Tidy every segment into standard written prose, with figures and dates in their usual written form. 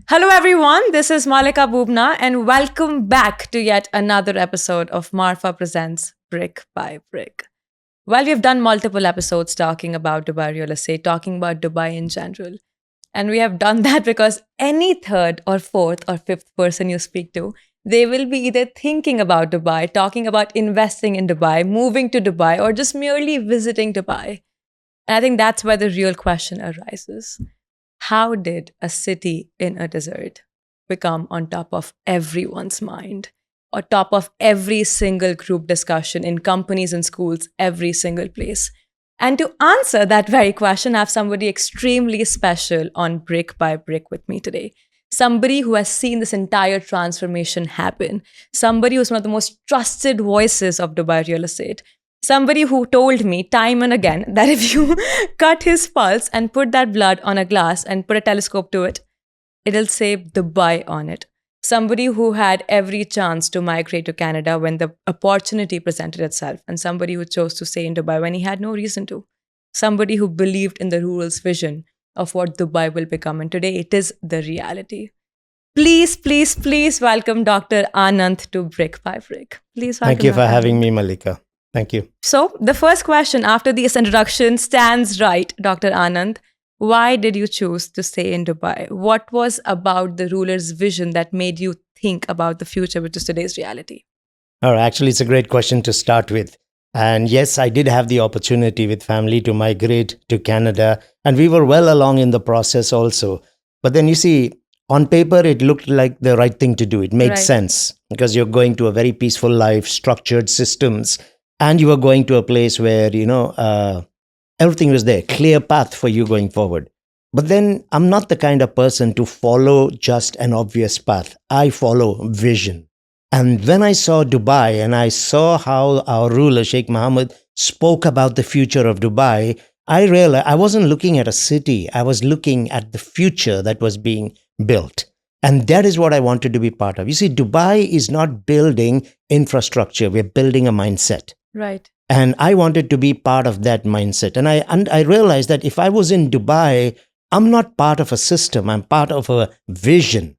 Hello, everyone. This is Mallika Boobna, and welcome back to yet another episode of Marrfa Presents Brick by Brick. Well, we've done multiple episodes talking about Dubai real estate, talking about Dubai in general. And we have done that because any third or fourth or fifth person you speak to, they will be either thinking about Dubai, talking about investing in Dubai, moving to Dubai, or just merely visiting Dubai. And I think that's where the real question arises. How did a city in a desert become on top of everyone's mind, or top of every single group discussion in companies and schools, every single place? And to answer that very question, I have somebody extremely special on Brick by Brick with me today. Somebody who has seen this entire transformation happen. Somebody who's one of the most trusted voices of Dubai real estate. Somebody who told me time and again that if you cut his pulse and put that blood on a glass and put a telescope to it, it'll say Dubai on it. Somebody who had every chance to migrate to Canada when the opportunity presented itself, and somebody who chose to stay in Dubai when he had no reason to. Somebody who believed in the rural's vision of what Dubai will become, and today it is the reality. Please, please, please welcome Dr. Anand to Brick by Brick. Please welcome. Thank you for Dr. having Anand. me, Mallika. Thank you. So, the first question after this introduction stands right, Dr. Anand. Why did you choose to stay in Dubai? What was about the ruler's vision that made you think about the future, which is today's reality? All right, actually, it's a great question to start with. And yes, I did have the opportunity with family to migrate to Canada, and we were well along in the process also. But then you see, on paper, it looked like the right thing to do. It made Right. sense because you're going to a very peaceful life, structured systems, and you are going to a place where, everything was there, clear path for you going forward. But then I'm not the kind of person to follow just an obvious path. I follow vision. And when I saw Dubai and I saw how our ruler, Sheikh Mohammed, spoke about the future of Dubai, I realized I wasn't looking at a city. I was looking at the future that was being built. And that is what I wanted to be part of. You see, Dubai is not building infrastructure. We're building a mindset. Right. And I wanted to be part of that mindset. And I realized that if I was in Dubai, I'm not part of a system. I'm part of a vision.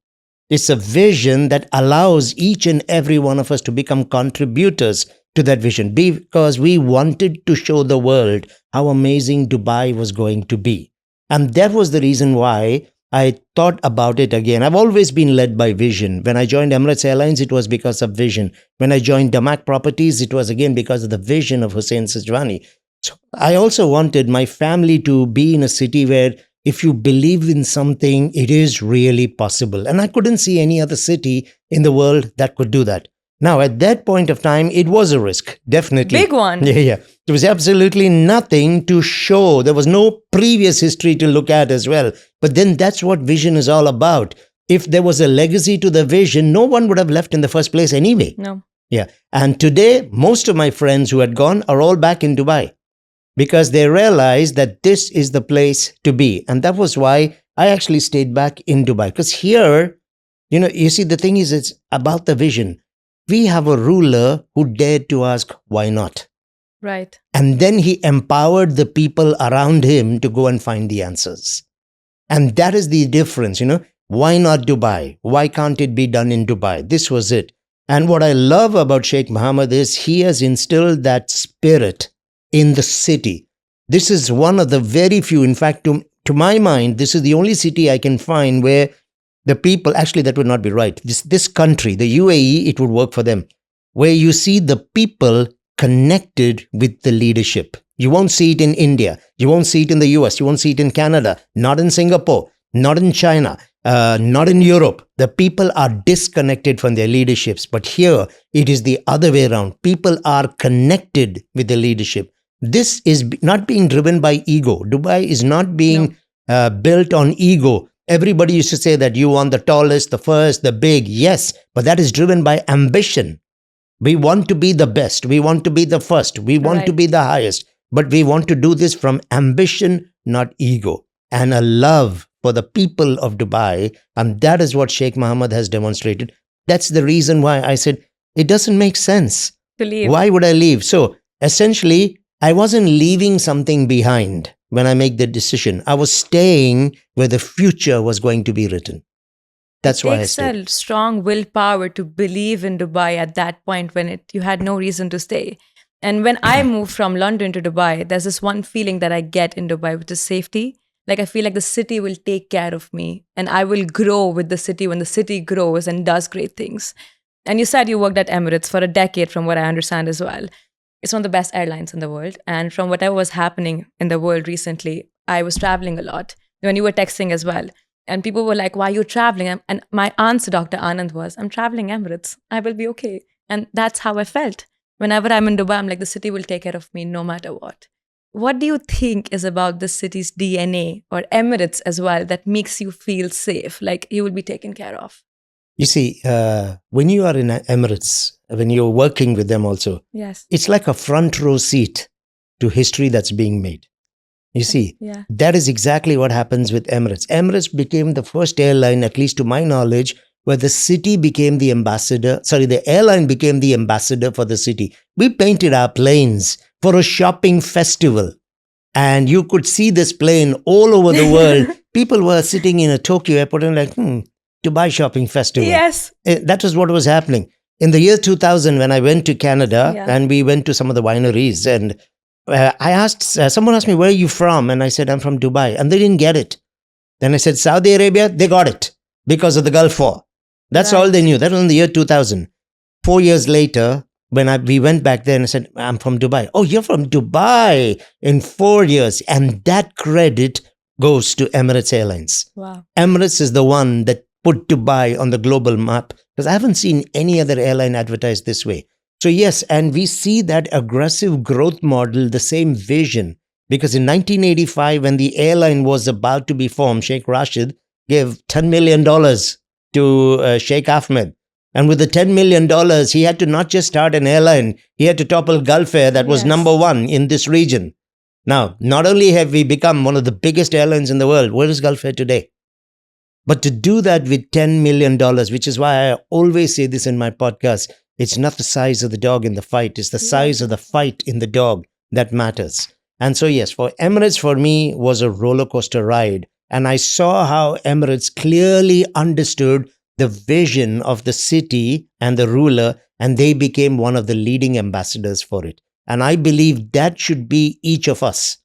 It's a vision that allows each and every one of us to become contributors to that vision because we wanted to show the world how amazing Dubai was going to be. And that was the reason why I thought about it again. I've always been led by vision. When I joined Emirates Airlines, it was because of vision. When I joined DAMAC Properties, it was again because of the vision of Hussein Sajwani. So I also wanted my family to be in a city where if you believe in something, it is really possible. And I couldn't see any other city in the world that could do that. Now, at that point of time, it was a risk, definitely. Big one. Yeah. There was absolutely nothing to show. There was no previous history to look at as well. But then that's what vision is all about. If there was a legacy to the vision, no one would have left in the first place anyway. No. Yeah. And today, most of my friends who had gone are all back in Dubai because they realized that this is the place to be. And that was why I actually stayed back in Dubai. Because here, you see, the thing is, it's about the vision. We have a ruler who dared to ask, why not? Right. And then he empowered the people around him to go and find the answers. And that is the difference, Why not Dubai? Why can't it be done in Dubai? This was it. And what I love about Sheikh Mohammed is he has instilled that spirit in the city. This is one of the very few, in fact, to my mind, this is the only city I can find where the people, actually that would not be right. This country, the UAE, it would work for them. Where you see the people connected with the leadership. You won't see it in India. You won't see it in the US. You won't see it in Canada. Not in Singapore. Not in China. Not in Europe. The people are disconnected from their leaderships. But here, it is the other way around. People are connected with the leadership. This is not being driven by ego. Dubai is not being built on ego. Everybody used to say that you want the tallest, the first, the big. Yes, but that is driven by ambition. We want to be the best. We want to be the first. We want to be the highest. But we want to do this from ambition, not ego. And a love for the people of Dubai. And that is what Sheikh Mohammed has demonstrated. That's the reason why I said, it doesn't make sense. Believe. Why would I leave? So essentially, I wasn't leaving something behind. when I make the decision. I was staying where the future was going to be written. That's why I Takes stayed. a strong willpower to believe in Dubai at that point when you had no reason to stay. And when I moved from London to Dubai, there's this one feeling that I get in Dubai, which is safety. Like I feel like the city will take care of me and I will grow with the city when the city grows and does great things. And you said you worked at Emirates for a decade, from what I understand as well. It's one of the best airlines in the world. And from whatever was happening in the world recently, I was traveling a lot when you were texting as well. And people were like, why are you traveling? And my answer, Dr. Anand, was, I'm traveling Emirates. I will be okay. And that's how I felt. Whenever I'm in Dubai, I'm like, the city will take care of me no matter what. What do you think is about the city's DNA or Emirates as well that makes you feel safe, like you will be taken care of? You see, when you are in Emirates, when you're working with them also, Yes. it's like a front row seat to history that's being made. You see, Yeah. that is exactly what happens with Emirates. Emirates became the first airline, at least to my knowledge, where the city became the ambassador. Sorry, the airline became the ambassador for the city. We painted our planes for a shopping festival. And you could see this plane all over the world. People were sitting in a Tokyo airport and like, Dubai shopping festival. Yes. That was what was happening. In the year 2000, when I went to Canada Yeah. and we went to some of the wineries, and I asked, someone asked me, where are you from? And I said, I'm from Dubai. And they didn't get it. Then I said, Saudi Arabia, they got it because of the Gulf War. That's all they knew. That was in the year 2000. 4 years later, when we went back there and I said, I'm from Dubai. Oh, you're from Dubai in 4 years. And that credit goes to Emirates Airlines. Wow. Emirates is the one that put Dubai on the global map, because I haven't seen any other airline advertised this way. So yes, and we see that aggressive growth model, the same vision, because in 1985, when the airline was about to be formed, Sheikh Rashid gave $10 million to Sheikh Ahmed. And with the $10 million, he had to not just start an airline, he had to topple Gulf Air that was number one in this region. Now, not only have we become one of the biggest airlines in the world, where is Gulf Air today? But to do that with $10 million, which is why I always say this in my podcast, it's not the size of the dog in the fight, it's the size of the fight in the dog that matters. And so yes, for Emirates, for me, was a roller coaster ride. And I saw how Emirates clearly understood the vision of the city and the ruler, and they became one of the leading ambassadors for it. And I believe that should be each of us.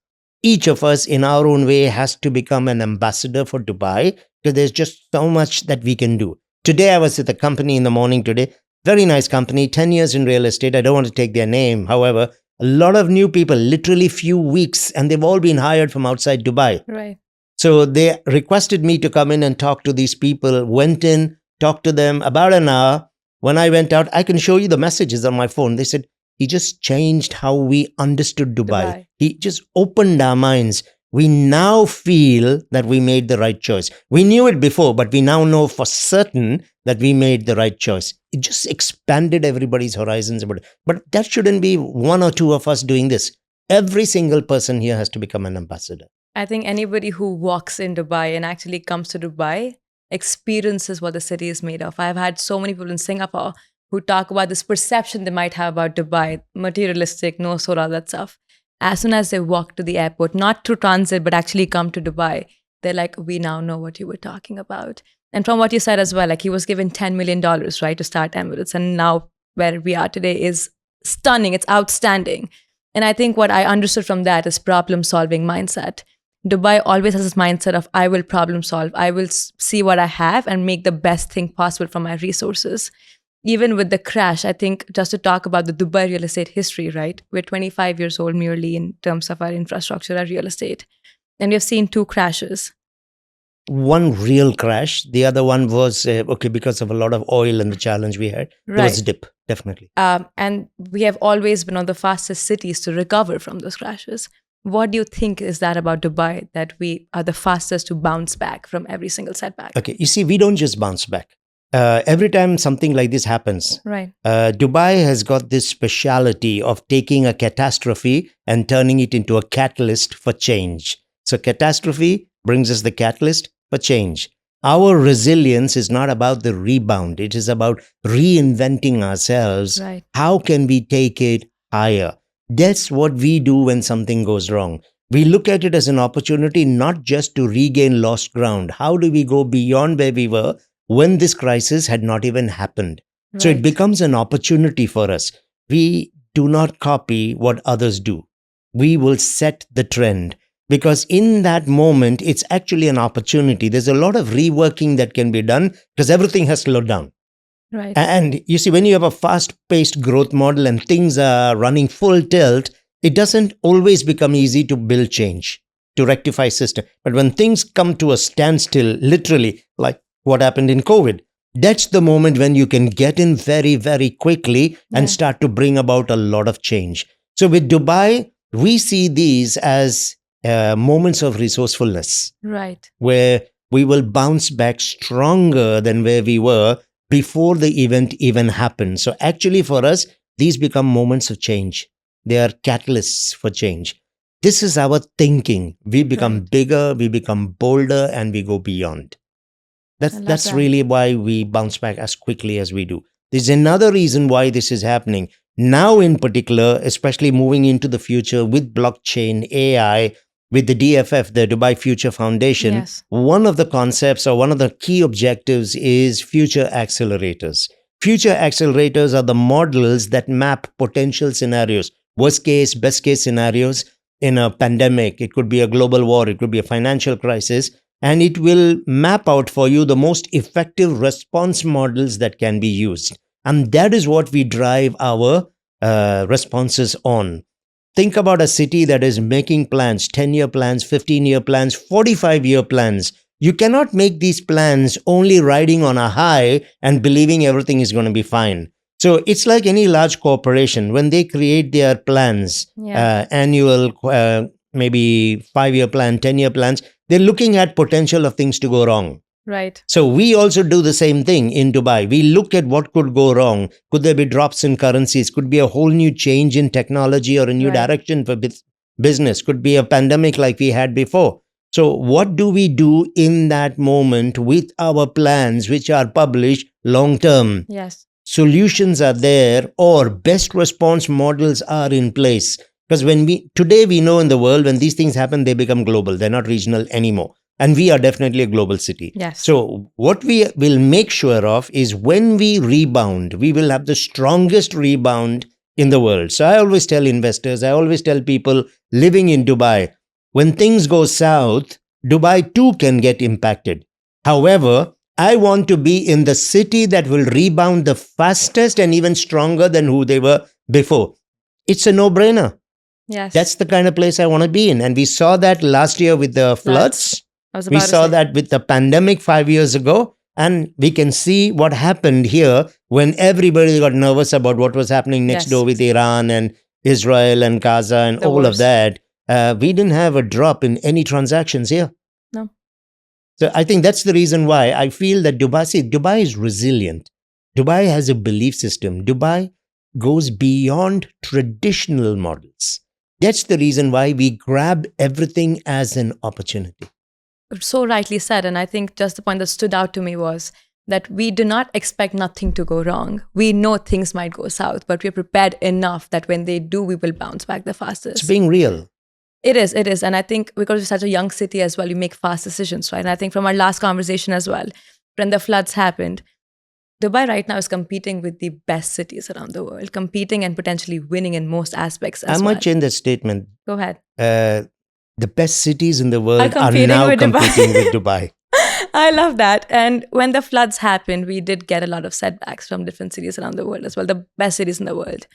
Each of us in our own way has to become an ambassador for Dubai, because there's just so much that we can do. Today, I was at a company in the morning today, very nice company, 10 years in real estate. I don't want to take their name. However, a lot of new people, literally few weeks, and they've all been hired from outside Dubai. Right. So they requested me to come in and talk to these people, went in, talked to them about an hour. When I went out, I can show you the messages on my phone. They said, he just changed how we understood Dubai. He just opened our minds. We now feel that we made the right choice. We knew it before, but we now know for certain that we made the right choice. It just expanded everybody's horizons. But that shouldn't be one or two of us doing this. Every single person here has to become an ambassador. I think anybody who walks in Dubai and actually comes to Dubai experiences what the city is made of. I've had so many people in Singapore who talk about this perception they might have about Dubai, materialistic, no solar, that stuff. As soon as they walk to the airport, not through transit, but actually come to Dubai, they're like, we now know what you were talking about. And from what you said as well, like he was given $10 million, right, to start Emirates. And now where we are today is stunning. It's outstanding. And I think what I understood from that is problem-solving mindset. Dubai always has this mindset of, I will problem solve. I will see what I have and make the best thing possible from my resources. Even with the crash, I think just to talk about the Dubai real estate history, right? We're 25 years old merely in terms of our infrastructure, our real estate. And we've seen 2 crashes. One real crash. The other one was, because of a lot of oil and the challenge we had. There was a dip, definitely. And we have always been one of the fastest cities to recover from those crashes. What do you think is that about Dubai, that we are the fastest to bounce back from every single setback? Okay, you see, we don't just bounce back. Every time something like this happens, right? Dubai has got this speciality of taking a catastrophe and turning it into a catalyst for change. So catastrophe brings us the catalyst for change. Our resilience is not about the rebound. It is about reinventing ourselves. Right. How can we take it higher? That's what we do when something goes wrong. We look at it as an opportunity not just to regain lost ground. How do we go beyond where we were? when this crisis had not even happened. So it Right. becomes an opportunity for us. We do not copy what others do. We will set the trend, because in that moment, it's actually an opportunity. There's a lot of reworking that can be done because everything has slowed down. Right. And you see, when you have a fast paced growth model and things are running full tilt, it doesn't always become easy to build change, to rectify system. But when things come to a standstill, literally, like what happened in COVID, that's the moment when you can get in very, very quickly and Yeah. start to bring about a lot of change. So with Dubai, we see these as moments of resourcefulness, Right. where we will bounce back stronger than where we were before the event even happened. So actually for us, these become moments of change. They are catalysts for change. This is our thinking. We become Right. bigger, we become bolder, and we go beyond. I love That's that. really why we bounce back as quickly as we do. There's another reason why this is happening. Now, in particular, especially moving into the future with blockchain, AI, with the DFF, the Dubai Future Foundation, Yes. one of the concepts or one of the key objectives is future accelerators. Future accelerators are the models that map potential scenarios, worst case, best case scenarios in a pandemic. It could be a global war, it could be a financial crisis, and it will map out for you the most effective response models that can be used. And that is what we drive our responses on. Think about a city that is making plans, 10-year plans, 15-year plans, 45-year plans. You cannot make these plans only riding on a high and believing everything is going to be fine. So it's like any large corporation. When they create their plans, Yeah. annual, maybe 5-year plan, 10-year plans, they're looking at potential of things to go wrong. Right. So we also do the same thing in Dubai. We look at what could go wrong. Could there be drops in currencies? Could be a whole new change in technology or a new Right. direction for business? Could be a pandemic like we had before. So what do we do in that moment with our plans, which are published long term? Yes. Solutions are there, or best response models are in place. Because today we know in the world, when these things happen, they become global. They're not regional anymore. And we are definitely a global city. Yes. So what we will make sure of is when we rebound, we will have the strongest rebound in the world. So I always tell investors, I always tell people living in Dubai, when things go south, Dubai too can get impacted. However, I want to be in the city that will rebound the fastest and even stronger than who they were before. It's a no-brainer. Yes. That's the kind of place I want to be in. And we saw that last year with the floods. I was We about to saw say. that with the pandemic 5 years ago. And we can see what happened here when everybody got nervous about what was happening next Yes. door with Iran and Israel and Gaza and The all wars. of that. We didn't have a drop in any transactions here. No. So I think that's the reason why I feel that Dubai is resilient. Dubai has a belief system. Dubai goes beyond traditional models. That's the reason why we grab everything as an opportunity. So rightly said. And I think just the point that stood out to me was that we do not expect nothing to go wrong. We know things might go south, but we're prepared enough that when they do, we will bounce back the fastest. It's being real. It is. And I think because it's such a young city as well, you make fast decisions, right? And I think from our last conversation as well, when the floods happened, Dubai right now is competing with the best cities around the world, competing and potentially winning in most aspects as I well. might change that statement. Go ahead. The best cities in the world are competing now with Dubai. competing with Dubai. I love that. And when the floods happened, we did get a lot of setbacks from different cities around the world as well, the best cities in the world.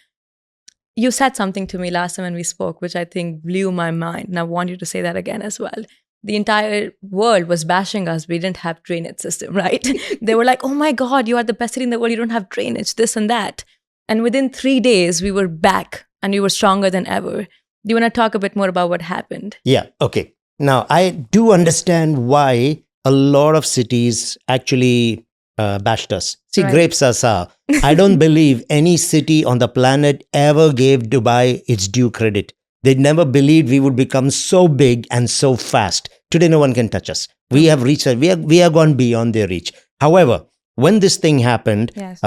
You said something to me last time when we spoke, which I think blew my mind. And I want you to say that again as well. The entire world was bashing us. We didn't have drainage system, right? They were like, oh my God, you are the best city in the world. You don't have drainage, this and that. And within 3 days, we were back and we were stronger than ever. Do you want to talk a bit more about what happened? Yeah, okay. Now, I do understand why a lot of cities actually bashed us. See, Right. grapes are sour. I don't believe any city on the planet ever gave Dubai its due credit. They never believed we would become so big and so fast. Today, no one can touch us. We have reached, we are gone beyond their reach. However, when this thing happened, Yes.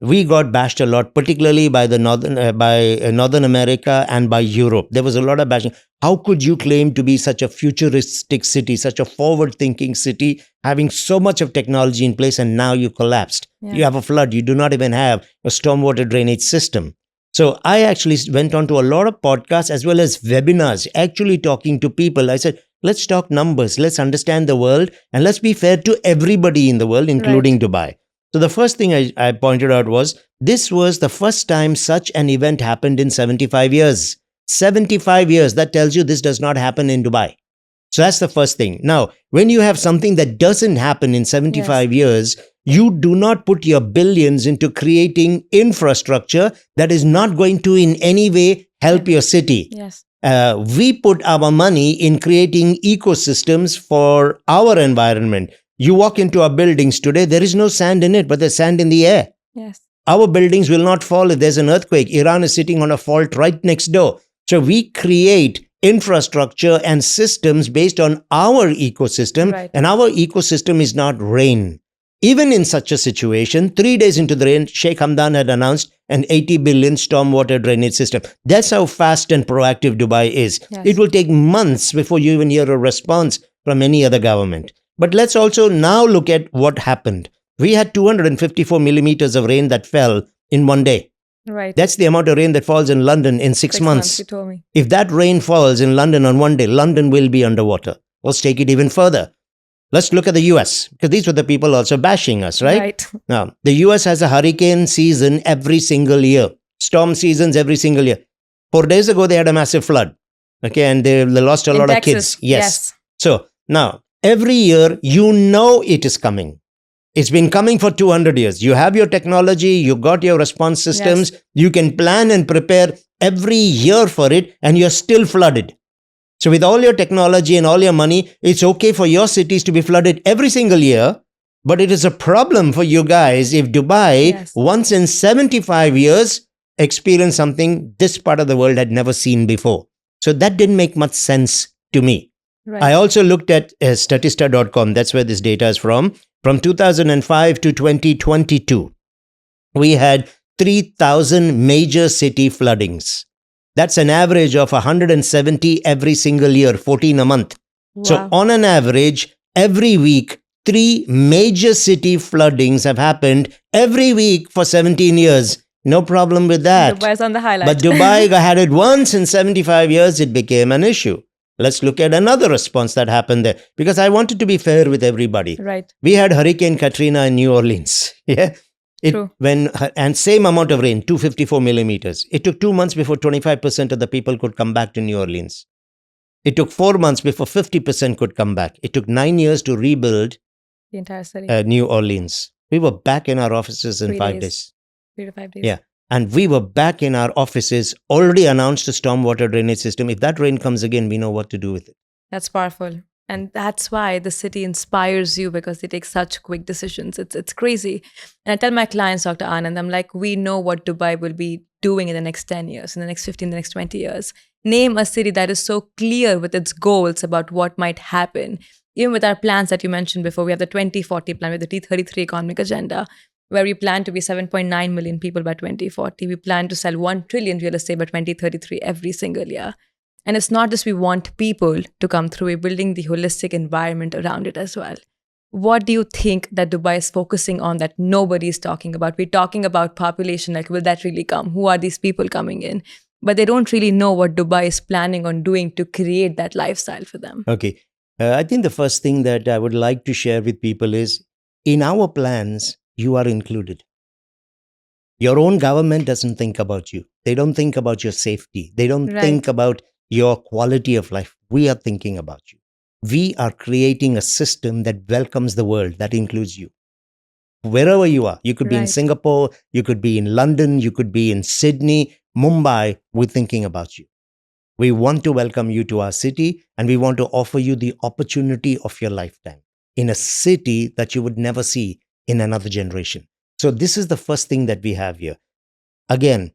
we got bashed a lot, particularly by the Northern America and by Europe. There was a lot of bashing. How could you claim to be such a futuristic city, such a forward-thinking city, having so much of technology in place, and now you collapsed? Yeah. You have a flood. You do not even have a stormwater drainage system. So I actually went on to a lot of podcasts as well as webinars, actually talking to people. I said, let's talk numbers, let's understand the world, and let's be fair to everybody in the world, including Dubai. So the first thing I pointed out was, this was the first time such an event happened in 75 years. 75 years, that tells you this does not happen in Dubai. So that's the first thing. Now, when you have something that doesn't happen in 75 years, you do not put your billions into creating infrastructure that is not going to in any way help your city. Yes. We put our money in creating ecosystems for our environment. You walk into our buildings today, there is no sand in it, but there's sand in the air. Yes. Our buildings will not fall if there's an earthquake. Iran is sitting on a fault right next door. So we create infrastructure and systems based on our ecosystem, and our ecosystem is not rain. Even in such a situation, 3 days into the rain, Sheikh Hamdan had announced an 80 billion stormwater drainage system. That's how fast and proactive Dubai is. Yes. It will take months before you even hear a response from any other government. But let's also now look at what happened. We had 254 millimeters of rain that fell in one day. Right. That's the amount of rain that falls in London in 6 months. You told me. If that rain falls in London on one day, London will be underwater. Let's take it even further. Let's look at the US, because these were the people also bashing us, right? Now, the US has a hurricane season every single year, storm seasons every single year. 4 days ago, they had a massive flood. Okay, and they lost a lot of kids. Yes. So now, every year, you know it is coming. It's been coming for 200 years. You have your technology, you got your response systems, you can plan and prepare every year for it, and you're still flooded. So with all your technology and all your money, it's okay for your cities to be flooded every single year, but it is a problem for you guys if Dubai, once in 75 years, experienced something this part of the world had never seen before. So that didn't make much sense to me. I also looked at statista.com, that's where this data is from. From 2005 to 2022, we had 3,000 major city floodings. That's an average of 170 every single year, 14 a month. So on an average, every week, 3 major city floodings have happened every week for 17 years. No problem with that. Dubai's on the highlight. But Dubai had it once in 75 years, it became an issue. Let's look at another response that happened there, because I wanted to be fair with everybody. We had Hurricane Katrina in New Orleans. True. And same amount of rain, 254 millimeters. It took 2 months before 25% of the people could come back to New Orleans. It took 4 months before 50% could come back. It took 9 years to rebuild the entire city. New Orleans. We were back in our offices in 5 days. 3 to 5 days. Yeah. And we were back in our offices, already announced a stormwater drainage system. If that rain comes again, we know what to do with it. That's powerful. And that's why the city inspires you, because they take such quick decisions. It's crazy. And I tell my clients, Dr. Anand, I'm like, we know what Dubai will be doing in the next 10 years, in the next 15, the next 20 years. Name a city that is so clear with its goals about what might happen. Even with our plans that you mentioned before, we have the 2040 plan, we have the T33 economic agenda, where we plan to be 7.9 million people by 2040. We plan to sell 1 trillion real estate by 2033 every single year. And it's not just we want people to come through, we're building the holistic environment around it as well. What do you think that Dubai is focusing on that nobody is talking about? We're talking about population, like will that really come? Who are these people coming in? But they don't really know what Dubai is planning on doing to create that lifestyle for them. Okay. I think the first thing that I would like to share with people is, in our plans, you are included. Your own government doesn't think about you. They don't think about your safety. They don't think about your quality of life. We are thinking about you. We are creating a system that welcomes the world, that includes you. Wherever you are, you could be in Singapore, you could be in London, you could be in Sydney, Mumbai, we're thinking about you. We want to welcome you to our city, and we want to offer you the opportunity of your lifetime in a city that you would never see in another generation. So this is the first thing that we have here. Again,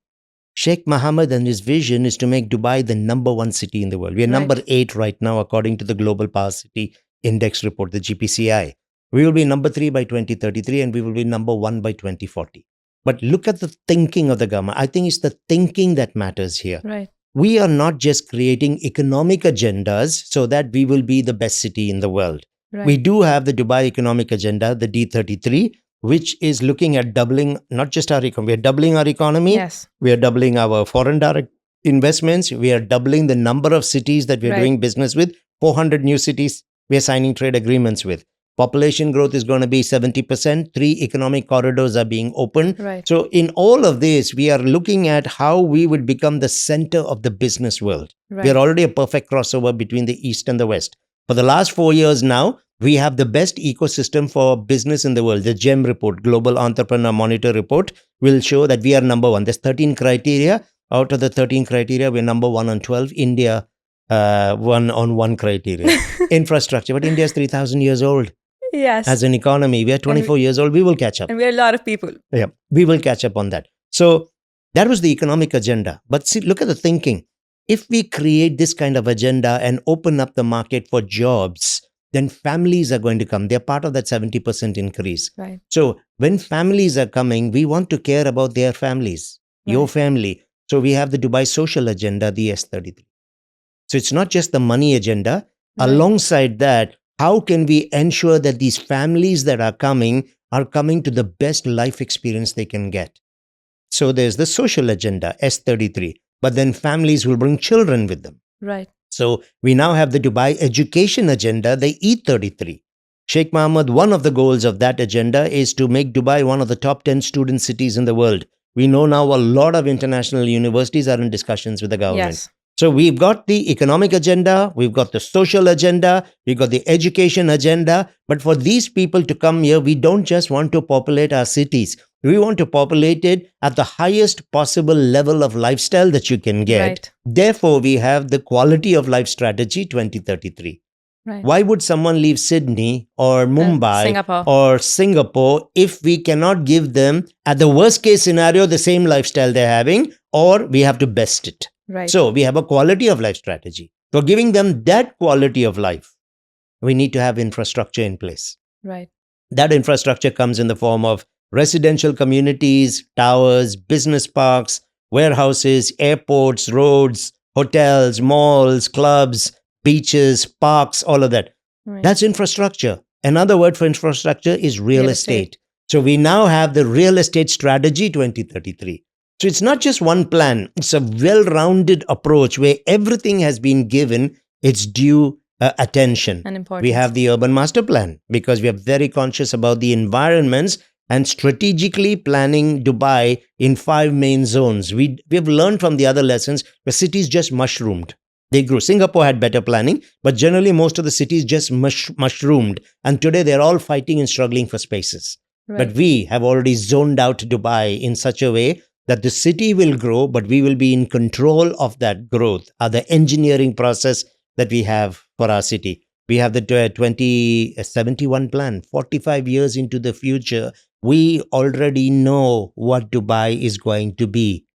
Sheikh Mohammed and his vision is to make Dubai the number 1 city in the world. We are number 8 right now, according to the Global Power City Index report, the GPCI. We will be number 3 by 2033 and we will be number 1 by 2040. But look at the thinking of the government. I think it's the thinking that matters here. Right. We are not just creating economic agendas so that we will be the best city in the world. Right. We do have the Dubai Economic Agenda, the D33, which is looking at doubling not just our economy. We are doubling our economy. Yes. We are doubling our foreign direct investments. We are doubling the number of cities that we are Right. doing business with. 400 new cities we are signing trade agreements with. Population growth is going to be 70%. 3 economic corridors are being opened. Right. So in all of this, we are looking at how we would become the center of the business world. Right. We are already a perfect crossover between the East and the West. For the last 4 years now, we have the best ecosystem for business in the world. The GEM report, Global Entrepreneur Monitor report, will show that we are number 1. There's 13 criteria. Out of the 13 criteria, we're number 1 on 12. India, 1 on 1 criteria. Infrastructure. But India is 3,000 years old. Yes. As an economy, we are 24 years old. We will catch up. And we're a lot of people. Yeah, we will catch up on that. So that was the economic agenda. But see, look at the thinking. If we create this kind of agenda and open up the market for jobs, then families are going to come. They're part of that 70% increase. Right. So when families are coming, we want to care about their families, your Right. family. So we have the Dubai Social Agenda, the S33. So it's not just the money agenda. Right. Alongside that, how can we ensure that these families that are coming to the best life experience they can get? So there's the social agenda, S33. But then families will bring children with them. Right. So we now have the Dubai education agenda, the E33. Sheikh Mohammed, one of the goals of that agenda is to make Dubai one of the top 10 student cities in the world. We know now a lot of international universities are in discussions with the government. Yes. So we've got the economic agenda, we've got the social agenda, we've got the education agenda. But for these people to come here, we don't just want to populate our cities. We want to populate it at the highest possible level of lifestyle that you can get. Right. Therefore, we have the quality of life strategy 2033. Right. Why would someone leave Sydney or Mumbai Singapore. or Singapore if we cannot give them, at the worst case scenario, the same lifestyle they're having, or we have to best it? Right. So we have a quality of life strategy. For giving them that quality of life, we need to have infrastructure in place. Right. That infrastructure comes in the form of residential communities, towers, business parks, warehouses, airports, roads, hotels, malls, clubs, beaches, parks, all of that. Right. That's infrastructure. Another word for infrastructure is real estate. So we now have the real estate strategy 2033. So it's not just one plan. It's a well-rounded approach where everything has been given its due attention. And important. We have the urban master plan because we are very conscious about the environments and strategically planning Dubai in 5 main zones. We've learned from the other lessons where cities just mushroomed. They grew. Singapore had better planning, but generally most of the cities just mushroomed. And today they're all fighting and struggling for spaces. Right. But we have already zoned out Dubai in such a way that the city will grow, but we will be in control of that growth, the engineering process that we have for our city. We have the 2071 plan, 45 years into the future. We already know what Dubai is going to be.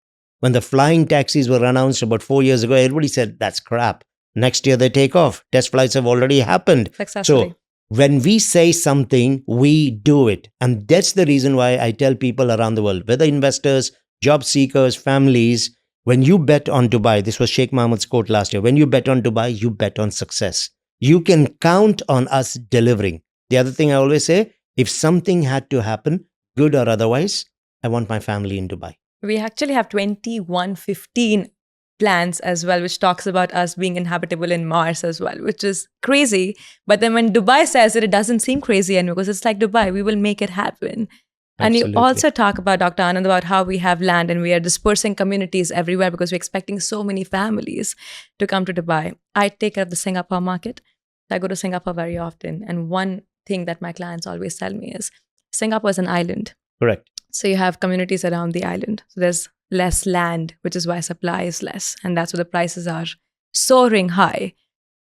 When the flying taxis were announced about 4 years ago, everybody said, that's crap. Next year they take off. Test flights have already happened. Successfully. So when we say something, we do it. And that's the reason why I tell people around the world, whether investors, job seekers, families, when you bet on Dubai, this was Sheikh Mohammed's quote last year, when you bet on Dubai, you bet on success. You can count on us delivering. The other thing I always say, if something had to happen, good or otherwise, I want my family in Dubai. We actually have 2115 plans as well, which talks about us being inhabitable in Mars as well, which is crazy. But then when Dubai says it, it doesn't seem crazy anymore because it's like Dubai, we will make it happen. And Absolutely. you also talk about, Dr. Anand, about how we have land and we are dispersing communities everywhere because we're expecting so many families to come to Dubai. I take care of the Singapore market. I go to Singapore very often. And one thing that my clients always tell me is Singapore is an island. Correct. So you have communities around the island. So there's less land, which is why supply is less. And that's why the prices are soaring high.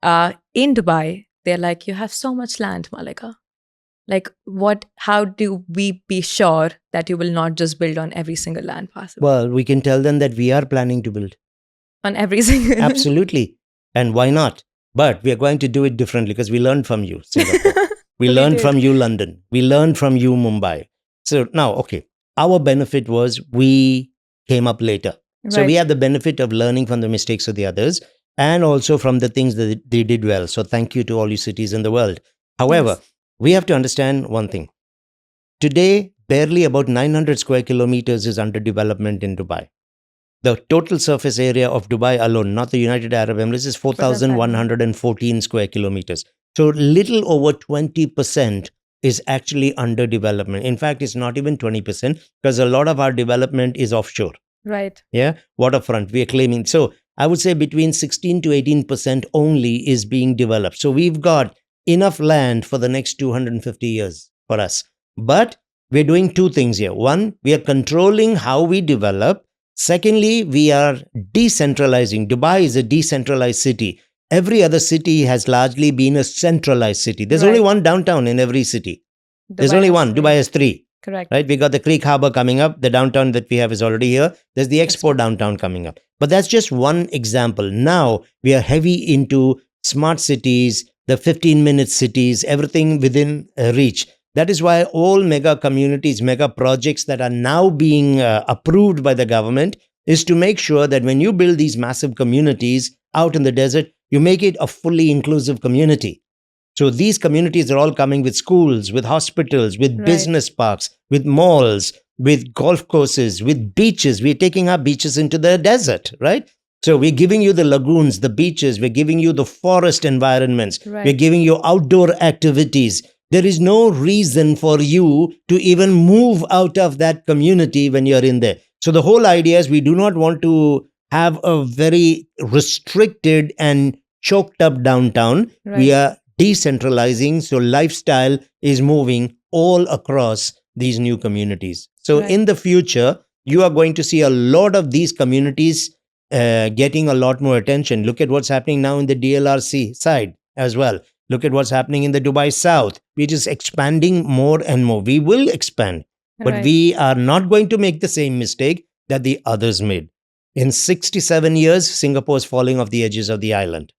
In Dubai, they're like, you have so much land, Mallika. Like, how do we be sure that you will not just build on every single land possible? Well, we can tell them that we are planning to build. On every single... Absolutely. And why not? But we are going to do it differently because we learned from you, Singapore. We We learned did. from you, London. We learned from you, Mumbai. So now, okay, our benefit was we came up later. So we Right. have the benefit of learning from the mistakes of the others and also from the things that they did well. So thank you to all you cities in the world. However, Yes. we have to understand one thing. Today, barely about 900 square kilometers is under development in Dubai. The total surface area of Dubai alone, not the United Arab Emirates, is But that's fine. 4,114 square kilometers. So little over 20% is actually under development. In fact, it's not even 20% because a lot of our development is offshore. Right. Yeah, waterfront. We are claiming. So I would say between 16 to 18% only is being developed. So we've got enough land for the next 250 years for us. But we're doing two things here. One, we are controlling how we develop. Secondly, we are decentralizing. Dubai is a decentralized city. Every other city has largely been a centralized city. There's only Right. one downtown in every city. There's Dubai only has one. three. Dubai has three. Correct. Right? We got the Creek Harbor coming up. The downtown that we have is already here. There's the Expo downtown coming up. But that's just one example. Now we are heavy into smart cities, the 15-minute cities, everything within reach. That is why all mega communities, mega projects that are now being approved by the government is to make sure that when you build these massive communities out in the desert, you make it a fully inclusive community. So these communities are all coming with schools, with hospitals, with Right. business parks, with malls, with golf courses, with beaches. We're taking our beaches into the desert, right? So we're giving you the lagoons, the beaches, we're giving you the forest environments, Right. we're giving you outdoor activities. There is no reason for you to even move out of that community when you're in there. So the whole idea is we do not want to have a very restricted and choked up downtown. Right. We are decentralizing, so lifestyle is moving all across these new communities. So Right. in the future, you are going to see a lot of these communities getting a lot more attention. Look at what's happening now in the DLRC side as well. Look at what's happening in the Dubai South. We're just expanding more and more. We will expand, but Right. we are not going to make the same mistake that the others made. In 67 years, Singapore is falling off the edges of the island.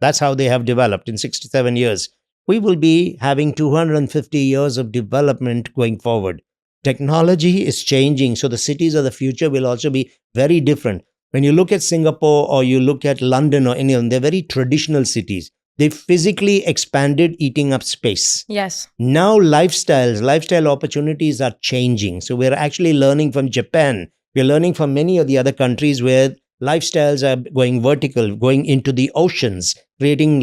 That's how they have developed in 67 years. We will be having 250 years of development going forward. Technology is changing, so the cities of the future will also be very different. When you look at Singapore or you look at London or any of them, they're very traditional cities. They physically expanded, eating up space. Yes. Now lifestyle opportunities are changing. So we're actually learning from Japan. We're learning from many of the other countries where lifestyles are going vertical, going into the oceans, creating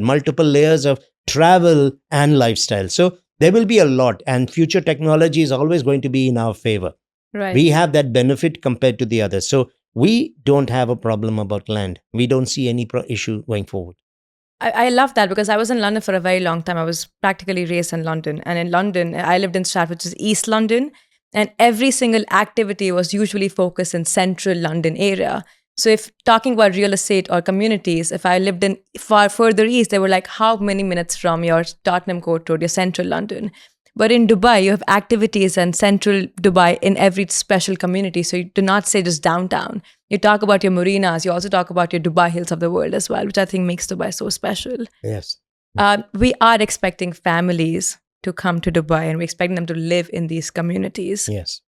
multiple layers of travel and lifestyle. So there will be a lot, and future technology is always going to be in our favor. Right. We have that benefit compared to the others. So we don't have a problem about land. We don't see any issue going forward. I love that because I was in London for a very long time. I was practically raised in London. And in London, I lived in Stratford, which is East London. And every single activity was usually focused in central London area. So if talking about real estate or communities, if I lived in far further east, they were like, how many minutes from your Tottenham Court Road, your central London? But in Dubai, you have activities and central Dubai in every special community. So you do not say just downtown. You talk about your marinas. You also talk about your Dubai Hills of the world as well, which I think makes Dubai so special. Yes. We are expecting families to come to Dubai and we're expecting them to live in these communities. Yes.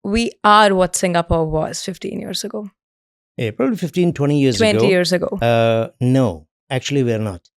We are what Singapore was 15 years ago. Probably 15, 20 years 20 ago. years ago. No, actually, we're not.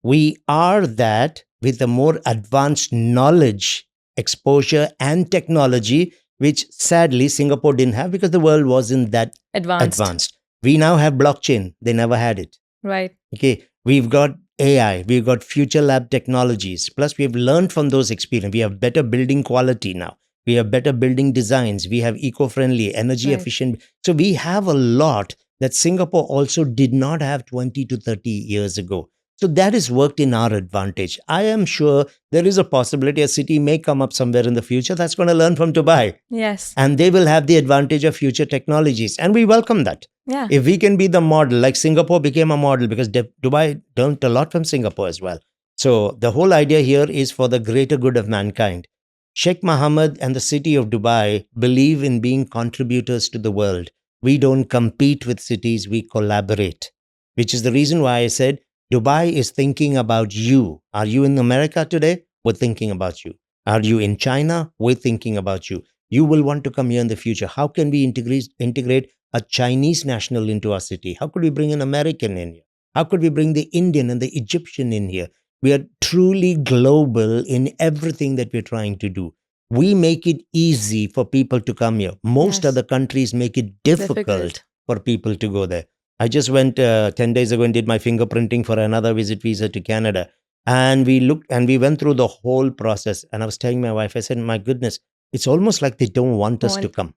We are that with a more advanced knowledge, exposure, and technology, which sadly Singapore didn't have because the world wasn't that advanced. We now have blockchain. They never had it. Right. Okay. We've got AI. We've got future lab technologies. Plus, we've learned from those experiences. We have better building quality now. We have better building designs. We have eco-friendly, energy efficient. So we have a lot that Singapore also did not have 20 to 30 years ago. So that is worked in our advantage. I am sure there is a possibility a city may come up somewhere in the future that's going to learn from Dubai. Yes. And they will have the advantage of future technologies. And we welcome that. Yeah. If we can be the model, like Singapore became a model because Dubai learned a lot from Singapore as well. So the whole idea here is for the greater good of mankind. Sheikh Mohammed and the city of Dubai believe in being contributors to the world. We don't compete with cities, we collaborate, which is the reason why I said Dubai is thinking about you. Are you in America today? We're thinking about you. Are you in China? We're thinking about you. You will want to come here in the future. How can we integrate a Chinese national into our city? How could we bring an American in here? How could we bring the Indian and the Egyptian in here? We are truly global in everything that we're trying to do. We make it easy for people to come here. Most Yes. other countries make it difficult for people to go there. I just went 10 days ago and did my fingerprinting for another visit visa to Canada. And we looked and we went through the whole process. And I was telling my wife, I said, my goodness, it's almost like they don't want us to come.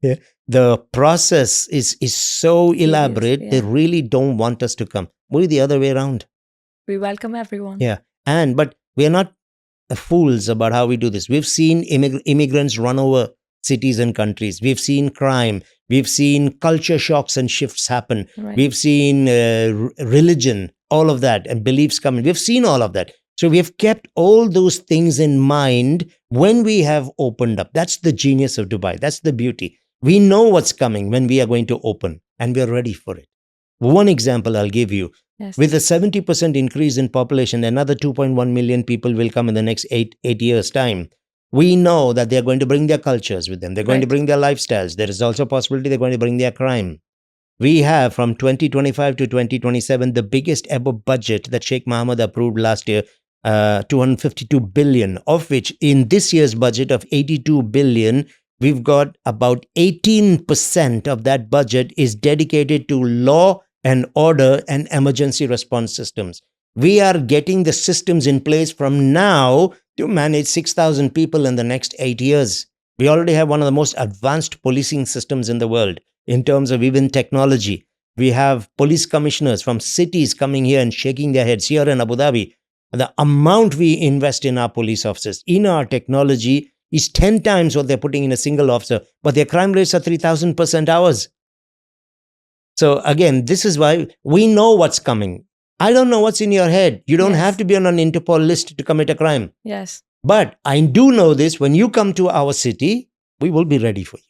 Yeah. The process is so elaborate, yeah. they really don't want us to come. We're the other way around. We welcome everyone. Yeah. But we are not fools about how we do this. We've seen immigrants run over cities and countries. We've seen crime. We've seen culture shocks and shifts happen. Right. We've seen religion, all of that, and beliefs coming. We've seen all of that. So we have kept all those things in mind when we have opened up. That's the genius of Dubai. That's the beauty. We know what's coming when we are going to open, and we're ready for it. One example I'll give you. Yes. With a 70% increase in population, another 2.1 million people will come in the next eight years' time. We know that they're going to bring their cultures with them. They're going to bring their lifestyles. There is also a possibility they're going to bring their crime. We have from 2025 to 2027 the biggest ever budget that Sheikh Mohammed approved last year, 252 billion, of which in this year's budget of 82 billion, we've got about 18% of that budget is dedicated to law and order and emergency response systems. We are getting the systems in place from now to manage 6,000 people in the next 8 years. We already have one of the most advanced policing systems in the world in terms of even technology. We have police commissioners from cities coming here and shaking their heads here in Abu Dhabi. The amount we invest in our police officers, in our technology, is 10 times what they're putting in a single officer, but their crime rates are 3,000% ours. So again, this is why we know what's coming. I don't know what's in your head. You don't have to be on an Interpol list to commit a crime. Yes. But I do know this, when you come to our city, we will be ready for you.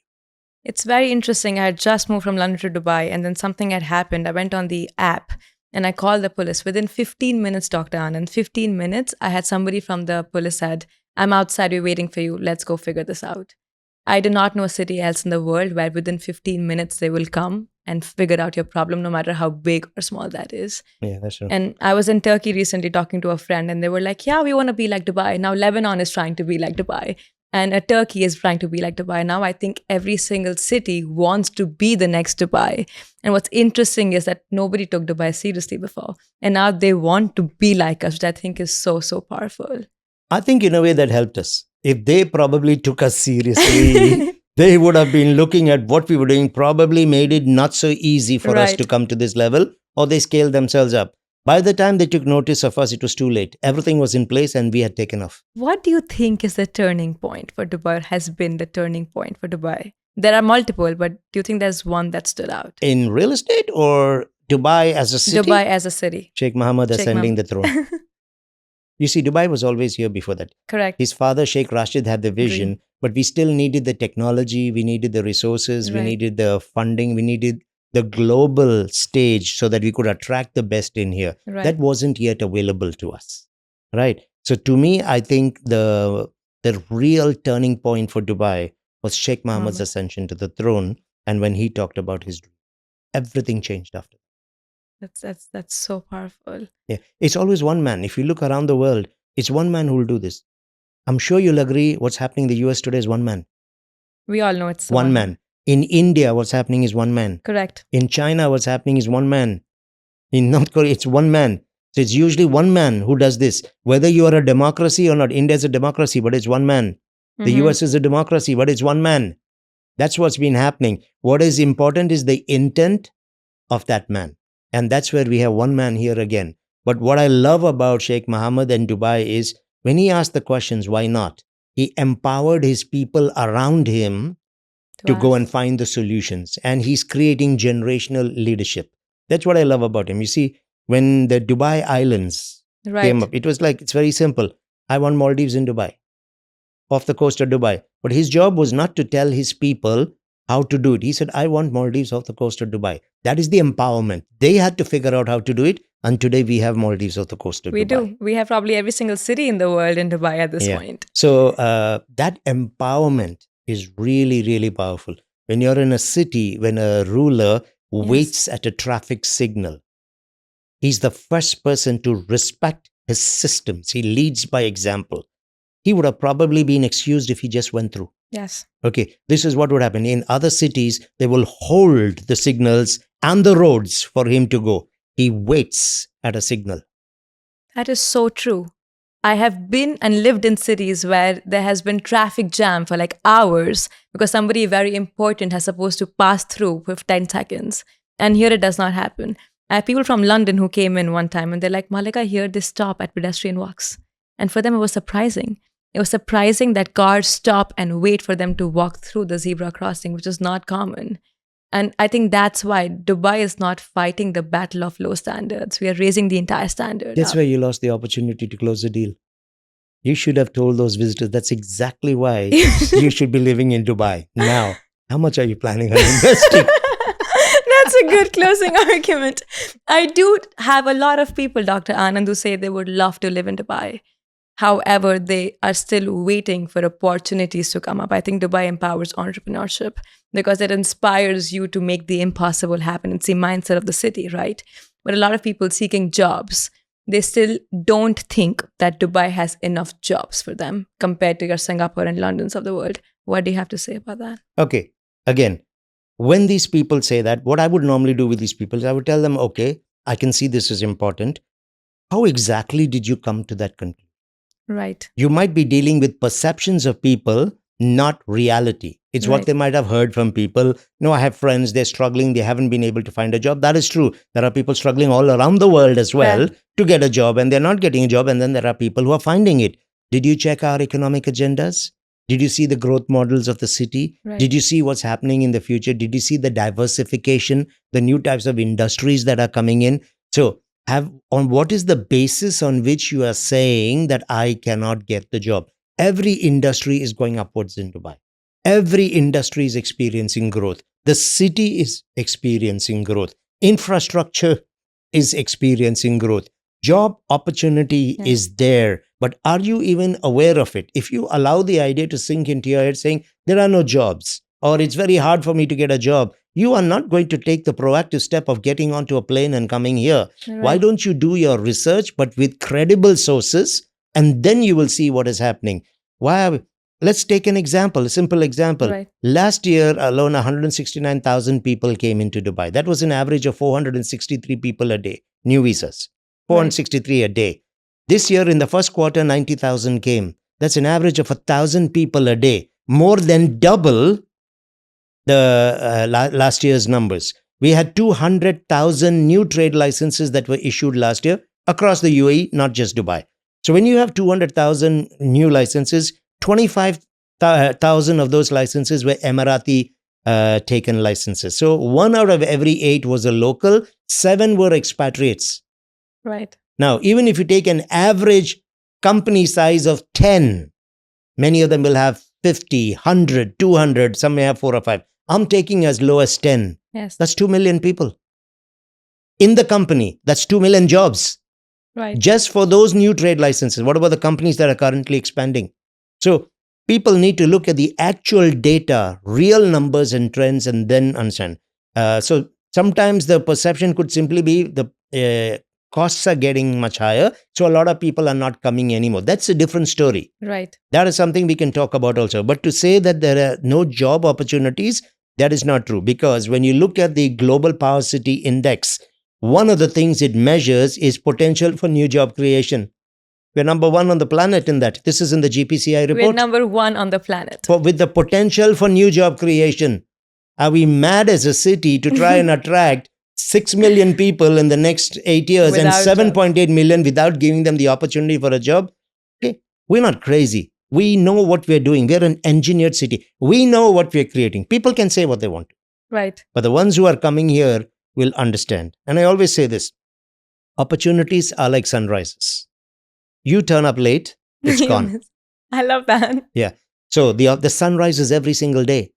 It's very interesting. I had just moved from London to Dubai, and then something had happened. I went on the app and I called the police. Within 15 minutes, Dr. Anand, 15 minutes, I had somebody from the police said, I'm outside, we're waiting for you. Let's go figure this out. I do not know a city else in the world where within 15 minutes they will come and figure out your problem, no matter how big or small that is. Yeah, that's true. And I was in Turkey recently talking to a friend, and they were like, yeah, we want to be like Dubai. Now Lebanon is trying to be like Dubai. And Turkey is trying to be like Dubai. Now I think every single city wants to be the next Dubai. And what's interesting is that nobody took Dubai seriously before. And now they want to be like us, which I think is so, so powerful. I think in a way that helped us. If they probably took us seriously, they would have been looking at what we were doing, probably made it not so easy for us to come to this level, or they scaled themselves up. By the time they took notice of us, it was too late. Everything was in place and we had taken off. What do you think is the turning point for Dubai, or has been the turning point for Dubai? There are multiple, but do you think there's one that stood out? In real estate or Dubai as a city? Dubai as a city. Sheikh Mohammed ascending the throne. You see, Dubai was always here before that. Correct. His father, Sheikh Rashid, had the vision, but we still needed the technology, we needed the resources, we needed the funding, we needed the global stage so that we could attract the best in here. That wasn't yet available to us. Right? So to me, I think the real turning point for Dubai was Sheikh Mohammed's ascension to the throne, and when he talked about his dream. Everything changed after. That's so powerful. Yeah, it's always one man. If you look around the world, it's one man who will do this. I'm sure you'll agree what's happening in the US today is one man. We all know it's one man. In India, what's happening is one man. Correct. In China, what's happening is one man. In North Korea, it's one man. So it's usually one man who does this. Whether you are a democracy or not, India is a democracy, but it's one man. The US is a democracy, but it's one man. That's what's been happening. What is important is the intent of that man. And that's where we have one man here again. But what I love about Sheikh Mohammed and Dubai is when he asked the questions, why not? He empowered his people around him to go and find the solutions. And he's creating generational leadership. That's what I love about him. You see, when the Dubai Islands came up, it was like, it's very simple. I want Maldives in Dubai, off the coast of Dubai. But his job was not to tell his people how to do it. He said, I want Maldives off the coast of Dubai. That is the empowerment. They had to figure out how to do it, And today we have Maldives off the coast of We Dubai. do. We have probably every single city in the world in Dubai at this Yeah. point. So that empowerment is really, really powerful. When you're in a city, when a ruler waits at a traffic signal, he's the first person to respect his systems. He leads by example. He would have probably been excused if he just went through. Yes. Okay, this is what would happen. In other cities, they will hold the signals and the roads for him to go. He waits at a signal. That is so true. I have been and lived in cities where there has been traffic jam for like hours because somebody very important has supposed to pass through with 10 seconds. And here it does not happen. I have people from London who came in one time and they're like, Mallika, here they stop at pedestrian walks. And for them, it was surprising. It was surprising that cars stop and wait for them to walk through the zebra crossing, which is not common. And I think that's why Dubai is not fighting the battle of low standards. We are raising the entire standard. That's up. why you lost the opportunity to close the deal. You should have told those visitors that's exactly why you should be living in Dubai. Now, how much are you planning on investing? That's a good closing argument. I do have a lot of people, Dr. Anand, who say they would love to live in Dubai. However, they are still waiting for opportunities to come up. I think Dubai empowers entrepreneurship because it inspires you to make the impossible happen. It's the mindset of the city, right? But a lot of people seeking jobs, they still don't think that Dubai has enough jobs for them compared to your Singapore and Londons of the world. What do you have to say about that? Okay, again, when these people say that, what I would normally do with these people is I would tell them, okay, I can see this is important. How exactly did you come to that conclusion? Right. You might be dealing with perceptions of people, not reality. It's what Right. they might have heard from people. No, I have friends, they're struggling, they haven't been able to find a job. That is true. There are people struggling all around the world as well Yeah. to get a job, and they're not getting a job. And then there are people who are finding it. Did you check our economic agendas? Did you see the growth models of the city? Right. Did you see what's happening in the future? Did you see the diversification, the new types of industries that are coming in? So, on what is the basis on which you are saying that I cannot get the job? Every industry is going upwards in Dubai. Every industry is experiencing growth. The city is experiencing growth. Infrastructure is experiencing growth. Job opportunity is there, but are you even aware of it? If you allow the idea to sink into your head saying there are no jobs or it's very hard for me to get a job, you are not going to take the proactive step of getting onto a plane and coming here. Right. Why don't you do your research but with credible sources, and then you will see what is happening? Let's take an example, a simple example. Right. Last year alone, 169,000 people came into Dubai. That was an average of 463 people a day, new visas, 463 a day. This year in the first quarter, 90,000 came. That's an average of 1,000 people a day, more than double the last year's numbers. We had 200,000 new trade licenses that were issued last year across the UAE, not just Dubai. So when you have 200,000 new licenses, 25,000 of those licenses were Emirati taken licenses. So 1 out of every 8 was a local, 7 were expatriates. Right. Now, even if you take an average company size of 10, many of them will have 50, 100, 200, some may have 4 or 5. I'm taking as low as 10. Yes. That's 2 million people. In the company, that's 2 million jobs. Right. Just for those new trade licenses. What about the companies that are currently expanding? So people need to look at the actual data, real numbers and trends, and then understand. So sometimes the perception could simply be the costs are getting much higher, so a lot of people are not coming anymore. That's a different story. Right. That is something we can talk about also. But to say that there are no job opportunities, that is not true. Because when you look at the Global Power City Index, one of the things it measures is potential for new job creation. We're number 1 on the planet in that. This is in the GPCI report. We're number 1 on the planet. With the potential for new job creation. Are we mad as a city to try and attract 6 million people in the next 8 years Without and 7.8 million without giving them the opportunity for a job? Okay, we're not crazy. We know what we're doing. We're an engineered city. We know what we're creating. People can say what they want. Right. But the ones who are coming here will understand. And I always say this. Opportunities are like sunrises. You turn up late, it's gone. I love that. Yeah. So the sun rises every single day.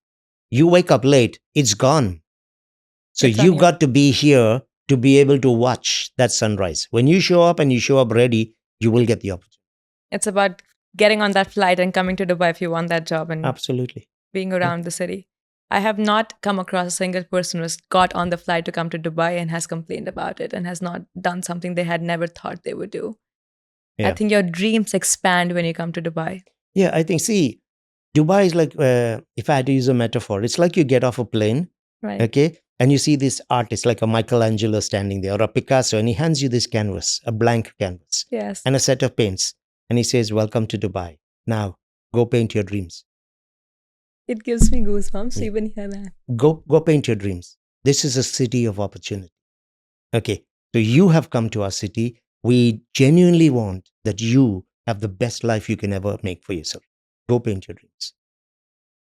You wake up late, it's gone. So It's on you you. got to be here to be able to watch that sunrise. When you show up and you show up ready, you will get the opportunity. It's about getting on that flight and coming to Dubai if you want that job and Absolutely. being around the city. I have not come across a single person who's got on the flight to come to Dubai and has complained about it and has not done something they had never thought they would do. I Yeah. think your dreams expand when you come to Dubai. Yeah, I think, see, Dubai is like, if I had to use a metaphor, it's like you get off a plane, Right. okay, and you see this artist like a Michelangelo standing there or a Picasso, and he hands you this canvas, a blank canvas, Yes. and a set of paints, and he says, "Welcome to Dubai. Now, go paint your dreams. It gives me goosebumps Yeah. even here, man. Go paint your dreams. This is a city of opportunity." Okay, so you have come to our city. We genuinely want that you have the best life you can ever make for yourself. Go paint your dreams.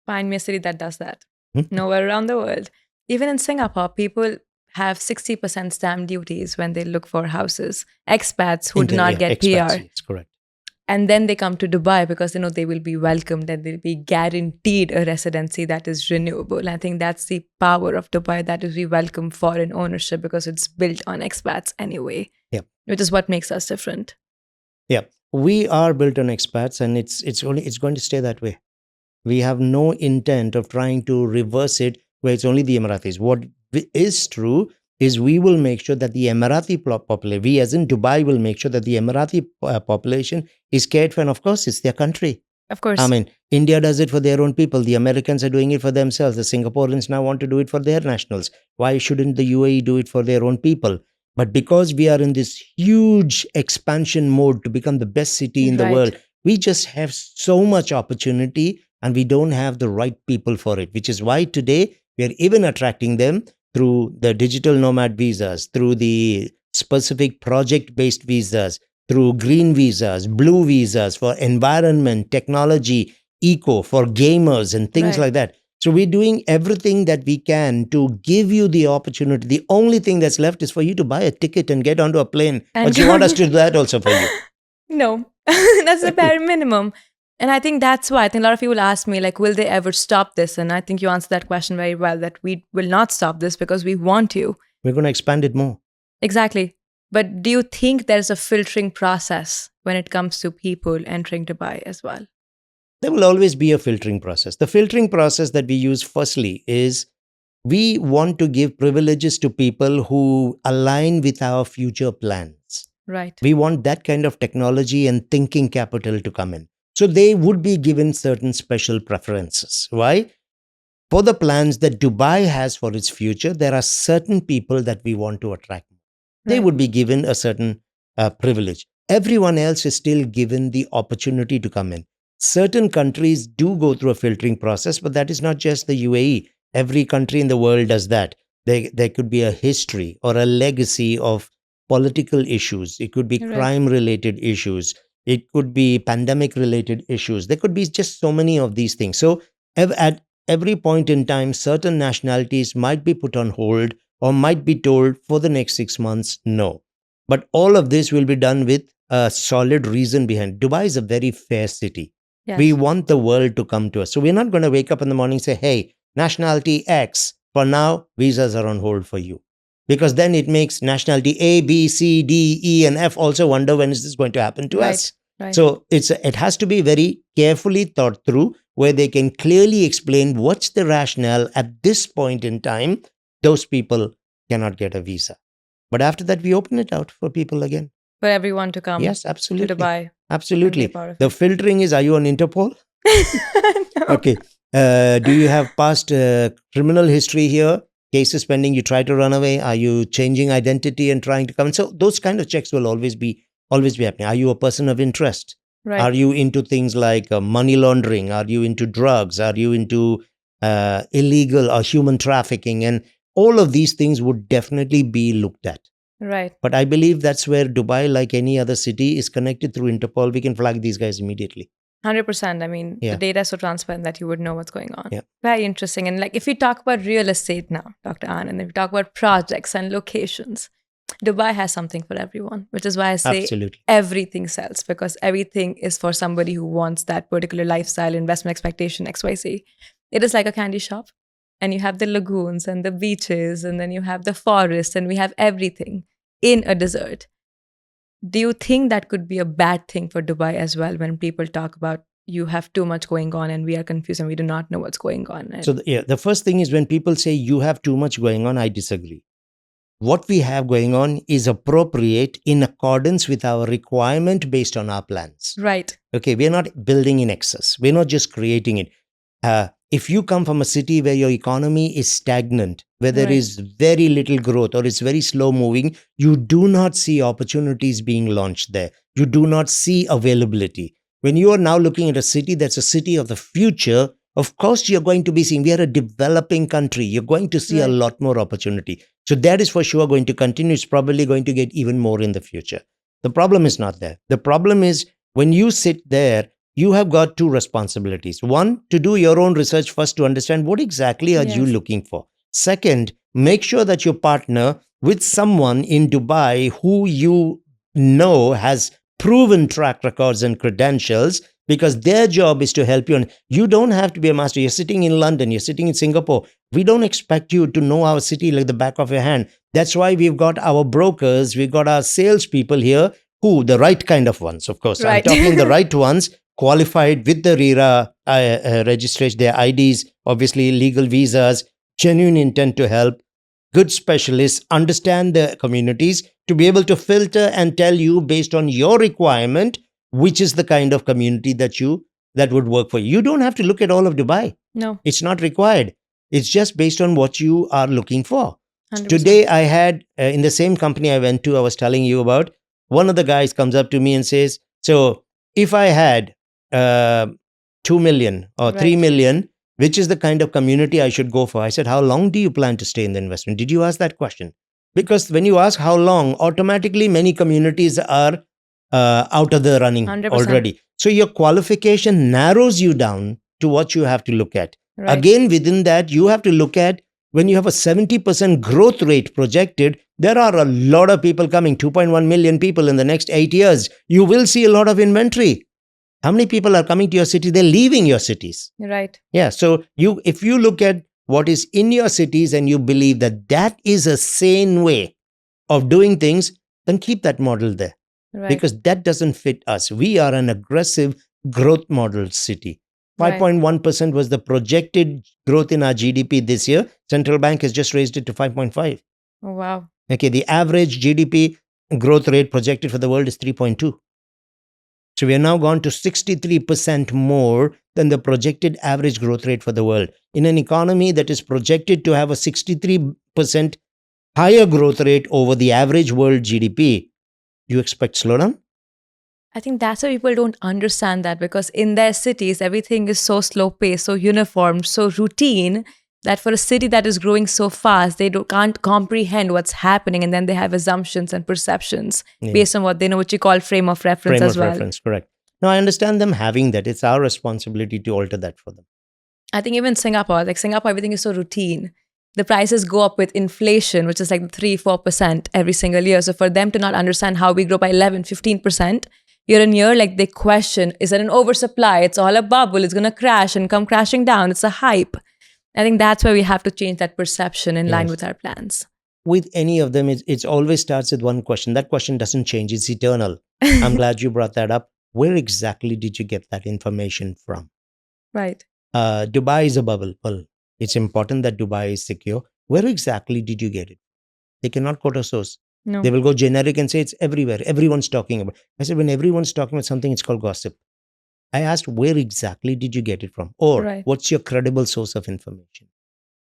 Find me a city that does that. Hmm? Nowhere around the world. Even in Singapore, people have 60% stamp duties when they look for houses. Expats who do not get expats, PR. yes, correct. And then they come to Dubai because they know they will be welcomed and they'll be guaranteed a residency that is renewable. I think that's the power of Dubai, that is we welcome foreign ownership because it's built on expats anyway. Yep. Which is what makes us different. Yeah, we are built on expats, and it's going to stay that way. We have no intent of trying to reverse it where it's only the Emiratis. What is true is we will make sure that the Emirati population, we as in Dubai, will make sure that the Emirati population is cared for. And of course, it's their country. Of course. I mean, India does it for their own people. The Americans are doing it for themselves. The Singaporeans now want to do it for their nationals. Why shouldn't the UAE do it for their own people? But because we are in this huge expansion mode to become the best city in the Right. world, we just have so much opportunity and we don't have the right people for it, which is why today we are even attracting them through the digital nomad visas, through the specific project-based visas, through green visas, blue visas for environment, technology, eco, for gamers and things Right. like that. So we're doing everything that we can to give you the opportunity. The only thing that's left is for you to buy a ticket and get onto a plane. And But you want us to do that also for you. No, that's the bare minimum. And I think that's why I think a lot of people ask me, like, will they ever stop this? And I think you answered that question very well, that we will not stop this because we want to. We're going to expand it more. Exactly. But do you think there's a filtering process when it comes to people entering Dubai as well? There will always be a filtering process. The filtering process that we use firstly is we want to give privileges to people who align with our future plans. Right. We want that kind of technology and thinking capital to come in. So they would be given certain special preferences. Why? For the plans that Dubai has for its future, there are certain people that we want to attract. They Right. would be given a certain privilege. Everyone else is still given the opportunity to come in. Certain countries do go through a filtering process, but that is not just the UAE. Every country in the world does that. There could be a history or a legacy of political issues. It could be Right. crime-related issues. It could be pandemic-related issues. There could be just so many of these things. So at every point in time, certain nationalities might be put on hold or might be told for the next 6 months, no. But all of this will be done with a solid reason behind. Dubai is a very fair city. Yes. We want the world to come to us. So we're not going to wake up in the morning and say, hey, nationality X, for now, visas are on hold for you. Because then it makes nationality A, B, C, D, E, and F also wonder when is this going to happen to us. Right. So it has to be very carefully thought through, where they can clearly explain what's the rationale at this point in time. Those people cannot get a visa. But after that, we open it out for people again. For everyone to come Yes, to absolutely. Dubai. and be Absolutely. a part of The it. filtering is, are you on Interpol? No. Okay. Do you have past criminal history here? Cases pending, you try to run away? Are you changing identity and trying to come in? So those kind of checks will always be happening. Are you a person of interest? Right. Are you into things like money laundering? Are you into drugs? Are you into illegal or human trafficking? And all of these things would definitely be looked at. Right. But I believe that's where Dubai, like any other city, is connected through Interpol. We can flag these guys immediately. 100%. I mean, Yeah. the data is so transparent that you would know what's going on. Yeah. Very interesting. And like, if we talk about real estate now, Dr. Anand, if we talk about projects and locations, Dubai has something for everyone, which is why I say Absolutely. everything sells, because everything is for somebody who wants that particular lifestyle, investment expectation, XYZ. It is like a candy shop. and you have the lagoons and the beaches, and then you have the forest, and we have everything in a desert. Do you think that could be a bad thing for Dubai as well when people talk about you have too much going on and we are confused and we do not know what's going on? So, the first thing is when people say you have too much going on, I disagree. What we have going on is appropriate in accordance with our requirement based on our plans. Right. Okay, we're not building in excess. We're not just creating it. If you come from a city where your economy is stagnant, where there is very little growth or it's very slow moving, you do not see opportunities being launched there. You do not see availability. When you are now looking at a city that's a city of the future, of course, you're going to be seeing, we are a developing country. You're going to see a lot more opportunity. So that is for sure going to continue. It's probably going to get even more in the future. The problem is not there. The problem is when you sit there, you have got two responsibilities. One, to do your own research first to understand what exactly are you looking for. Second, make sure that you partner with someone in Dubai who you know has proven track records and credentials, because their job is to help you. And you don't have to be a master. You're sitting in London, you're sitting in Singapore. We don't expect you to know our city like the back of your hand. That's why we've got our brokers, we've got our salespeople here, who, the right kind of ones, of course. I'm talking the right ones, qualified with the RERA registration, their IDs, obviously legal visas, genuine intent to help, good specialists, understand the communities to be able to filter and tell you based on your requirement, which is the kind of community that would work for you. You don't have to look at all of Dubai. No. It's not required. It's just based on what you are looking for. 100%. Today, I had, in the same company I went to, I was telling you about, one of the guys comes up to me and says, so if I had 2 million or 3 million, which is the kind of community I should go for? I said, how long do you plan to stay in the investment? Did you ask that question? Because when you ask how long, automatically many communities are out of the running 100%. already. So your qualification narrows you down to what you have to look at. Again, within that, you have to look at when you have a 70% growth rate projected, there are a lot of people coming, 2.1 million people in the next 8 years. You will see a lot of inventory. How many people are coming to your city? They're leaving your cities. Right. Yeah. So if you look at what is in your cities and you believe that that is a sane way of doing things, then keep that model there. Because that doesn't fit us. We are an aggressive growth model city. 5.1% was the projected growth in our GDP this year. Central Bank has just raised it to 5.5. Oh, wow. Okay, the average GDP growth rate projected for the world is 3.2. So we are now gone to 63% more than the projected average growth rate for the world. In an economy that is projected to have a 63% higher growth rate over the average world GDP, you expect slowdown? I think that's why people don't understand that, because in their cities, everything is so slow paced, so uniform, so routine, that for a city that is growing so fast, they can't comprehend what's happening. And then they have assumptions and perceptions based on what they know, which you call frame of reference as well. Frame of reference, correct. Now, I understand them having that. It's our responsibility to alter that for them. I think even Singapore, everything is so routine. The prices go up with inflation, which is like 3-4% every single year. So for them to not understand how we grow by 11-15% year on year, like they question, is it an oversupply? It's all a bubble. It's going to crash and come crashing down. It's a hype. I think that's where we have to change that perception in line with our plans. With any of them, it always starts with one question. That question doesn't change. It's eternal. I'm glad you brought that up. Where exactly did you get that information from? Right. Dubai is a bubble. Well, it's important that Dubai is secure. Where exactly did you get it? They cannot quote a source. No. They will go generic and say it's everywhere. Everyone's talking about it. I said, when everyone's talking about something, it's called gossip. I asked, where exactly did you get it from? Or what's your credible source of information?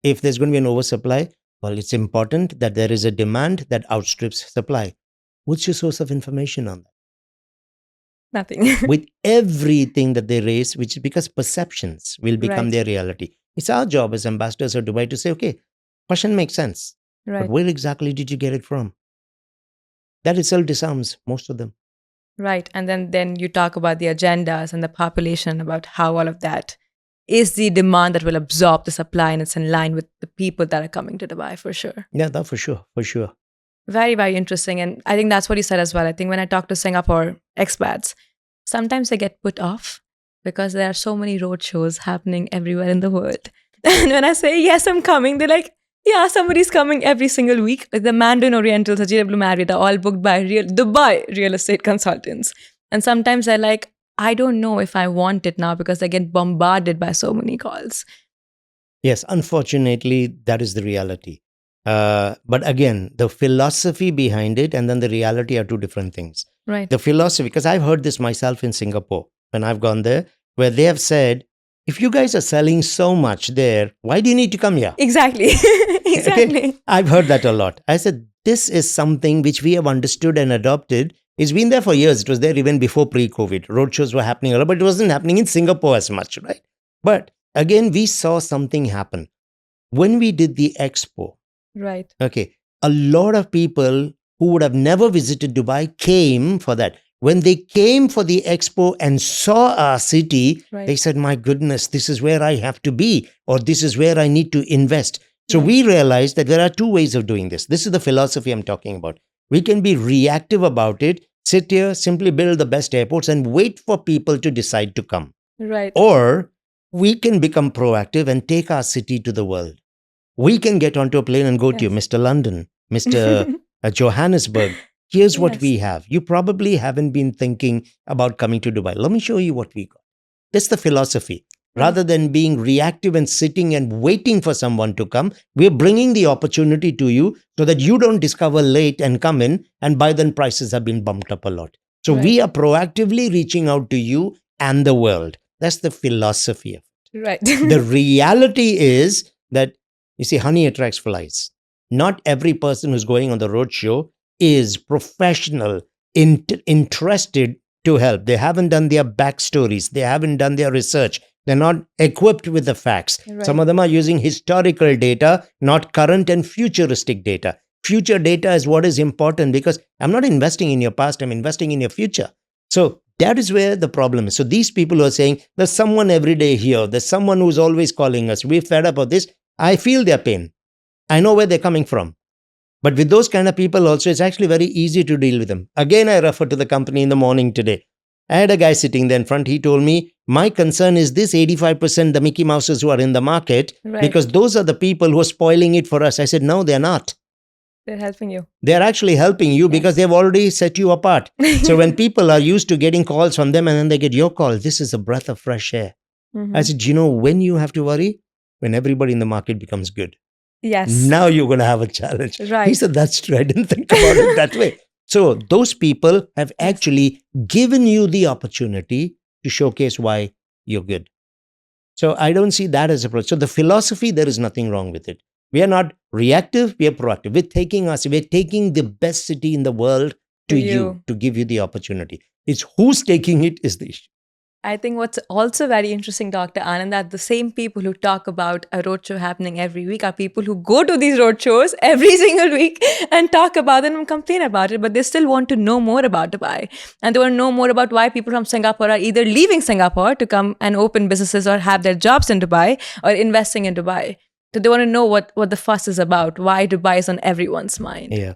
If there's going to be an oversupply, well, it's important that there is a demand that outstrips supply. What's your source of information on that? Nothing. With everything that they raise, which is because perceptions will become their reality. It's our job as ambassadors of Dubai to say, okay, question makes sense. But where exactly did you get it from? That itself disarms most of them. Right. And then you talk about the agendas and the population, about how all of that is the demand that will absorb the supply, and it's in line with the people that are coming to Dubai, for sure. Yeah, that for sure. For sure. Very, very interesting. And I think that's what you said as well. I think when I talk to Singapore expats, sometimes they get put off because there are so many road shows happening everywhere in the world. And when I say, yes, I'm coming, they're like, yeah, somebody's coming every single week. The Mandarin Orientals, the JW Marriott are all booked by Dubai real estate consultants. And sometimes they're like, I don't know if I want it now because I get bombarded by so many calls. Yes, unfortunately, that is the reality. But again, the philosophy behind it and then the reality are two different things. Right. The philosophy, because I've heard this myself in Singapore when I've gone there, where they have said, if you guys are selling so much there, why do you need to come here? Exactly. Exactly. Okay? I've heard that a lot. I said, this is something which we have understood and adopted. It's been there for years. It was there even before pre-COVID. Roadshows were happening a lot, but it wasn't happening in Singapore as much, right? But again, we saw something happen. When we did the expo, Right. okay, a lot of people who would have never visited Dubai came for that. When they came for the expo and saw our city, Right. they said, my goodness, this is where I have to be, or this is where I need to invest. So Right. we realized that there are two ways of doing this. This is the philosophy I'm talking about. We can be reactive about it, sit here, simply build the best airports and wait for people to decide to come. Right. Or we can become proactive and take our city to the world. We can get onto a plane and go to Yes. Mr. London, Mr. Johannesburg. Here's what Yes. we have. You probably haven't been thinking about coming to Dubai. Let me show you what we got. That's the philosophy. Rather than being reactive and sitting and waiting for someone to come, we're bringing the opportunity to you so that you don't discover late and come in, and by then prices have been bumped up a lot. So we are proactively reaching out to you and the world. That's the philosophy of it. Right. The reality is that, you see, honey attracts flies. Not every person who's going on the roadshow is professional, interested to help. They haven't done their backstories. They haven't done their research. They're not equipped with the facts. Right. Some of them are using historical data, not current and futuristic data. Future data is what is important, because I'm not investing in your past, I'm investing in your future. So that is where the problem is. So these people who are saying, there's someone every day here, there's someone who's always calling us, we're fed up of this. I feel their pain. I know where they're coming from. But with those kind of people also, it's actually very easy to deal with them. Again, I refer to the company in the morning today. I had a guy sitting there in front. He told me, my concern is this 85% the Mickey Mouses who are in the market, Right. because those are the people who are spoiling it for us. I said, no, they're not. They're helping you. They're actually helping you because they've already set you apart. So when people are used to getting calls from them and then they get your call, this is a breath of fresh air. I said, you know when you have to worry? When everybody in the market becomes good. Yes. Now you're going to have a challenge. Right. He said, that's true. I didn't think about it that way. So those people have actually given you the opportunity to showcase why you're good. So I don't see that as a problem. So the philosophy, there is nothing wrong with it. We are not reactive, we are proactive. We're taking the best city in the world to you, to give you the opportunity. It's who's taking it is the issue. I think what's also very interesting, Dr. Anand, that the same people who talk about a roadshow happening every week are people who go to these roadshows every single week and talk about it and complain about it, but they still want to know more about Dubai. And they want to know more about why people from Singapore are either leaving Singapore to come and open businesses or have their jobs in Dubai or investing in Dubai. So they want to know what the fuss is about, why Dubai is on everyone's mind. Yeah.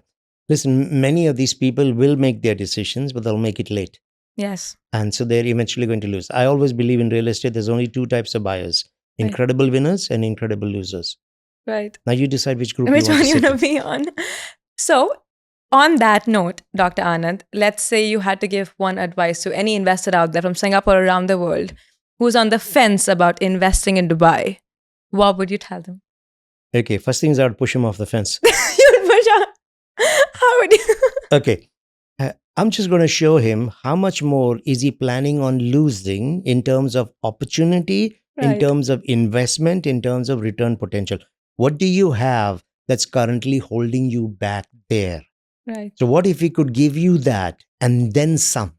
Listen, many of these people will make their decisions, but they'll make it late. Yes. And so they're eventually going to lose. I always believe in real estate, there's only two types of buyers, incredible winners and incredible losers. Right. Now you decide which group Which you want one to you sit want to be on. So, on that note, Dr. Anand, let's say you had to give one advice to any investor out there from Singapore or around the world who's on the fence about investing in Dubai. What would you tell them? Okay, first things I would push him off the fence. You'd push on. How would you? Okay. I'm just going to show him how much more is he planning on losing in terms of opportunity, in terms of investment, in terms of return potential. What do you have that's currently holding you back there? Right. So what if he could give you that and then some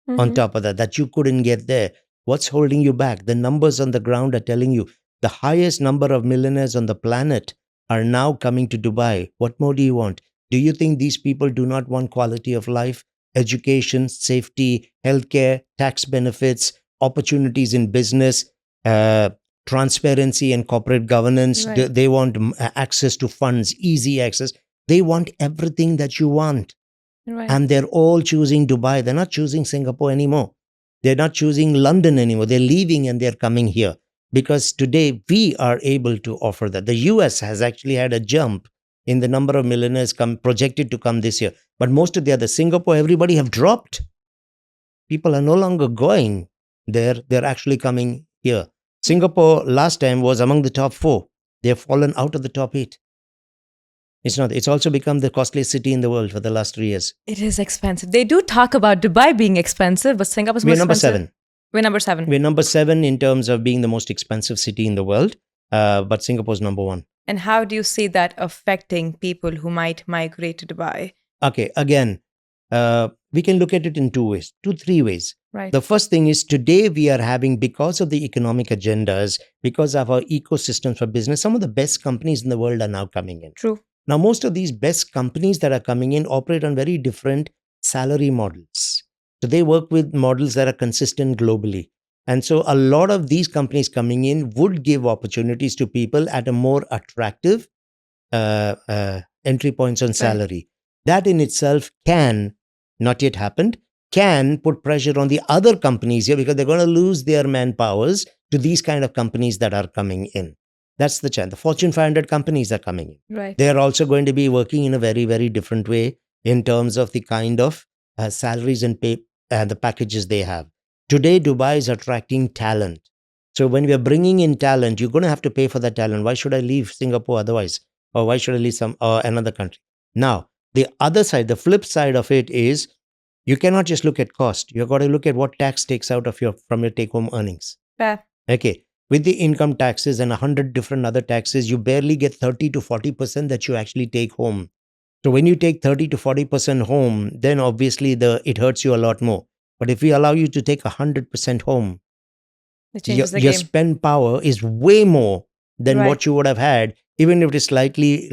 on top of that, that you couldn't get there? What's holding you back? The numbers on the ground are telling you the highest number of millionaires on the planet are now coming to Dubai. What more do you want? Do you think these people do not want quality of life, education, safety, healthcare, tax benefits, opportunities in business, transparency and corporate governance? Right. They want access to funds, easy access. They want everything that you want. Right. And they're all choosing Dubai. They're not choosing Singapore anymore. They're not choosing London anymore. They're leaving and they're coming here. because today we are able to offer that. The US has actually had a jump in the number of millionaires projected to come this year. But most of the other, Singapore, everybody have dropped. People are no longer going there. They're actually coming here. Singapore last time was among the top 4. They have fallen out of the top 8. It's not. It's also become the costliest city in the world for the last 3 years. It is expensive. They do talk about Dubai being expensive, but Singapore's more We're number expensive. 7. We're number 7. We're number 7 in terms of being the most expensive city in the world. But Singapore's number 1. And how do you see that affecting people who might migrate to Dubai? Okay, again, we can look at it in 3 ways. Right. The first thing is today we are having, because of the economic agendas, because of our ecosystems for business, some of the best companies in the world are now coming in. True. Now, most of these best companies that are coming in operate on very different salary models. So they work with models that are consistent globally. And so a lot of these companies coming in would give opportunities to people at a more attractive entry points on salary. That in itself can, not yet happened, can put pressure on the other companies here because they're going to lose their manpowers to these kind of companies that are coming in. That's the chance. The Fortune 500 companies are coming in. Right. They are also going to be working in a very, very different way in terms of the kind of salaries and pay and the packages they have. Today, Dubai is attracting talent. So when we are bringing in talent, you're going to have to pay for that talent. Why should I leave Singapore otherwise? Or why should I leave another country? Now, the other side, the flip side of it is you cannot just look at cost. You've got to look at what tax takes out of from your take-home earnings. Fair. Okay. With the income taxes and 100 different other taxes, you barely get 30 to 40% that you actually take home. So when you take 30 to 40% home, then obviously it hurts you a lot more. But if we allow you to take 100% home, your spend power is way more than what you would have had, even if it is slightly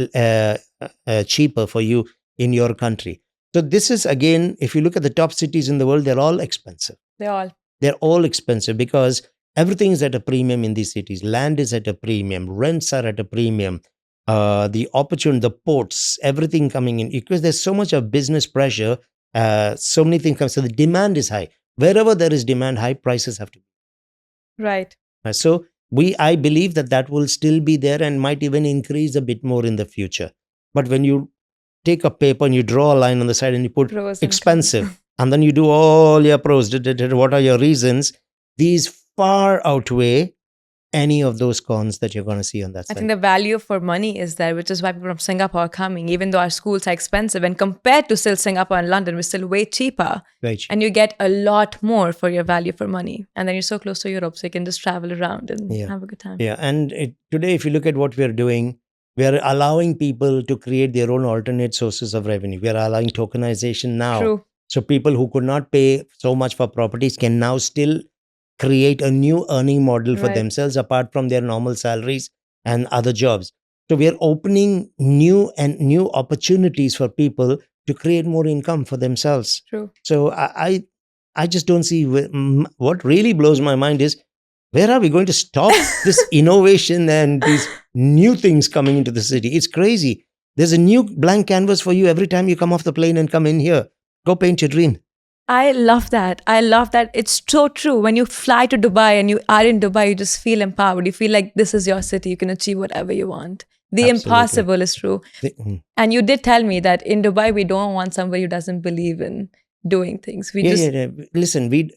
cheaper for you in your country. So this is, again, if you look at the top cities in the world, they're all expensive. They're all expensive because everything is at a premium in these cities. Land is at a premium. Rents are at a premium. The opportunity, the ports, everything coming in. Because there's so much of business pressure, so many things come. So the demand is high. Wherever there is demand, high prices have to be. Right. So I believe that will still be there and might even increase a bit more in the future. But when you take a paper and you draw a line on the side and you put pros expensive, and then you do all your pros, what are your reasons? These far outweigh any of those cons that you're going to see on that side. I think the value for money is there, which is why people from Singapore are coming, even though our schools are expensive. And compared to still Singapore and London, we're still way cheaper. Very cheap. And you get a lot more for your value for money. And then you're so close to Europe, so you can just travel around and have a good time. Yeah. And today, if you look at what we're doing, we are allowing people to create their own alternate sources of revenue. We are allowing tokenization now. True. So people who could not pay so much for properties can now still create a new earning model for themselves apart from their normal salaries and other jobs. So we are opening new opportunities for people to create more income for themselves. True. So I just don't see what really blows my mind is, where are we going to stop this innovation and these new things coming into the city? It's crazy. There's a new blank canvas for you every time you come off the plane and come in here. Go paint your dream. I love that. It's so true. When you fly to Dubai and you are in Dubai, you just feel empowered. You feel like this is your city. You can achieve whatever you want. The impossible is true. And you did tell me that in Dubai, we don't want somebody who doesn't believe in doing things. Listen,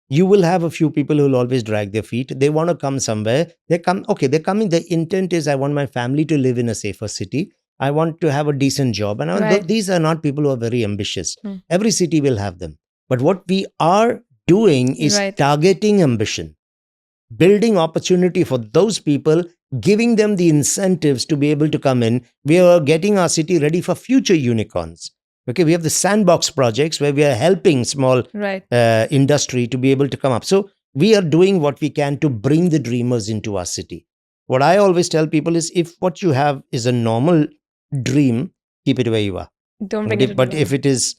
you will have a few people who will always drag their feet. They want to come somewhere. They're coming. The intent is, I want my family to live in a safer city. I want to have a decent job. And these are not people who are very ambitious. Every city will have them. But what we are doing is targeting ambition, building opportunity for those people, giving them the incentives to be able to come in. We are getting our city ready for future unicorns. Okay, we have the sandbox projects where we are helping small industry to be able to come up. So we are doing what we can to bring the dreamers into our city. What I always tell people is, if what you have is a normal dream, keep it where you are. Don't bring it to But Dubai. if it is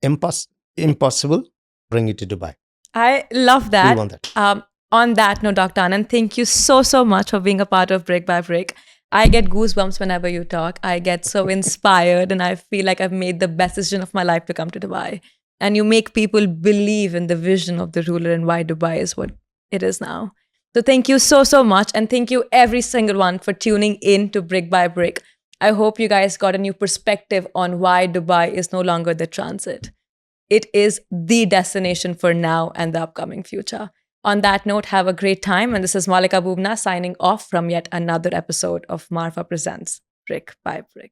impossible, bring it to Dubai. I love that. We want that. On that note, Dr. Anand, thank you so much for being a part of Brick by Brick. I get goosebumps whenever you talk. I get so inspired and I feel like I've made the best decision of my life to come to Dubai. And you make people believe in the vision of the ruler and why Dubai is what it is now. So thank you so, so much. And thank you, every single one, for tuning in to Brick by Brick. I hope you guys got a new perspective on why Dubai is no longer the transit. It is the destination for now and the upcoming future. On that note, have a great time. And this is Mallika Boobna signing off from yet another episode of Marrfa Presents Brick by Brick.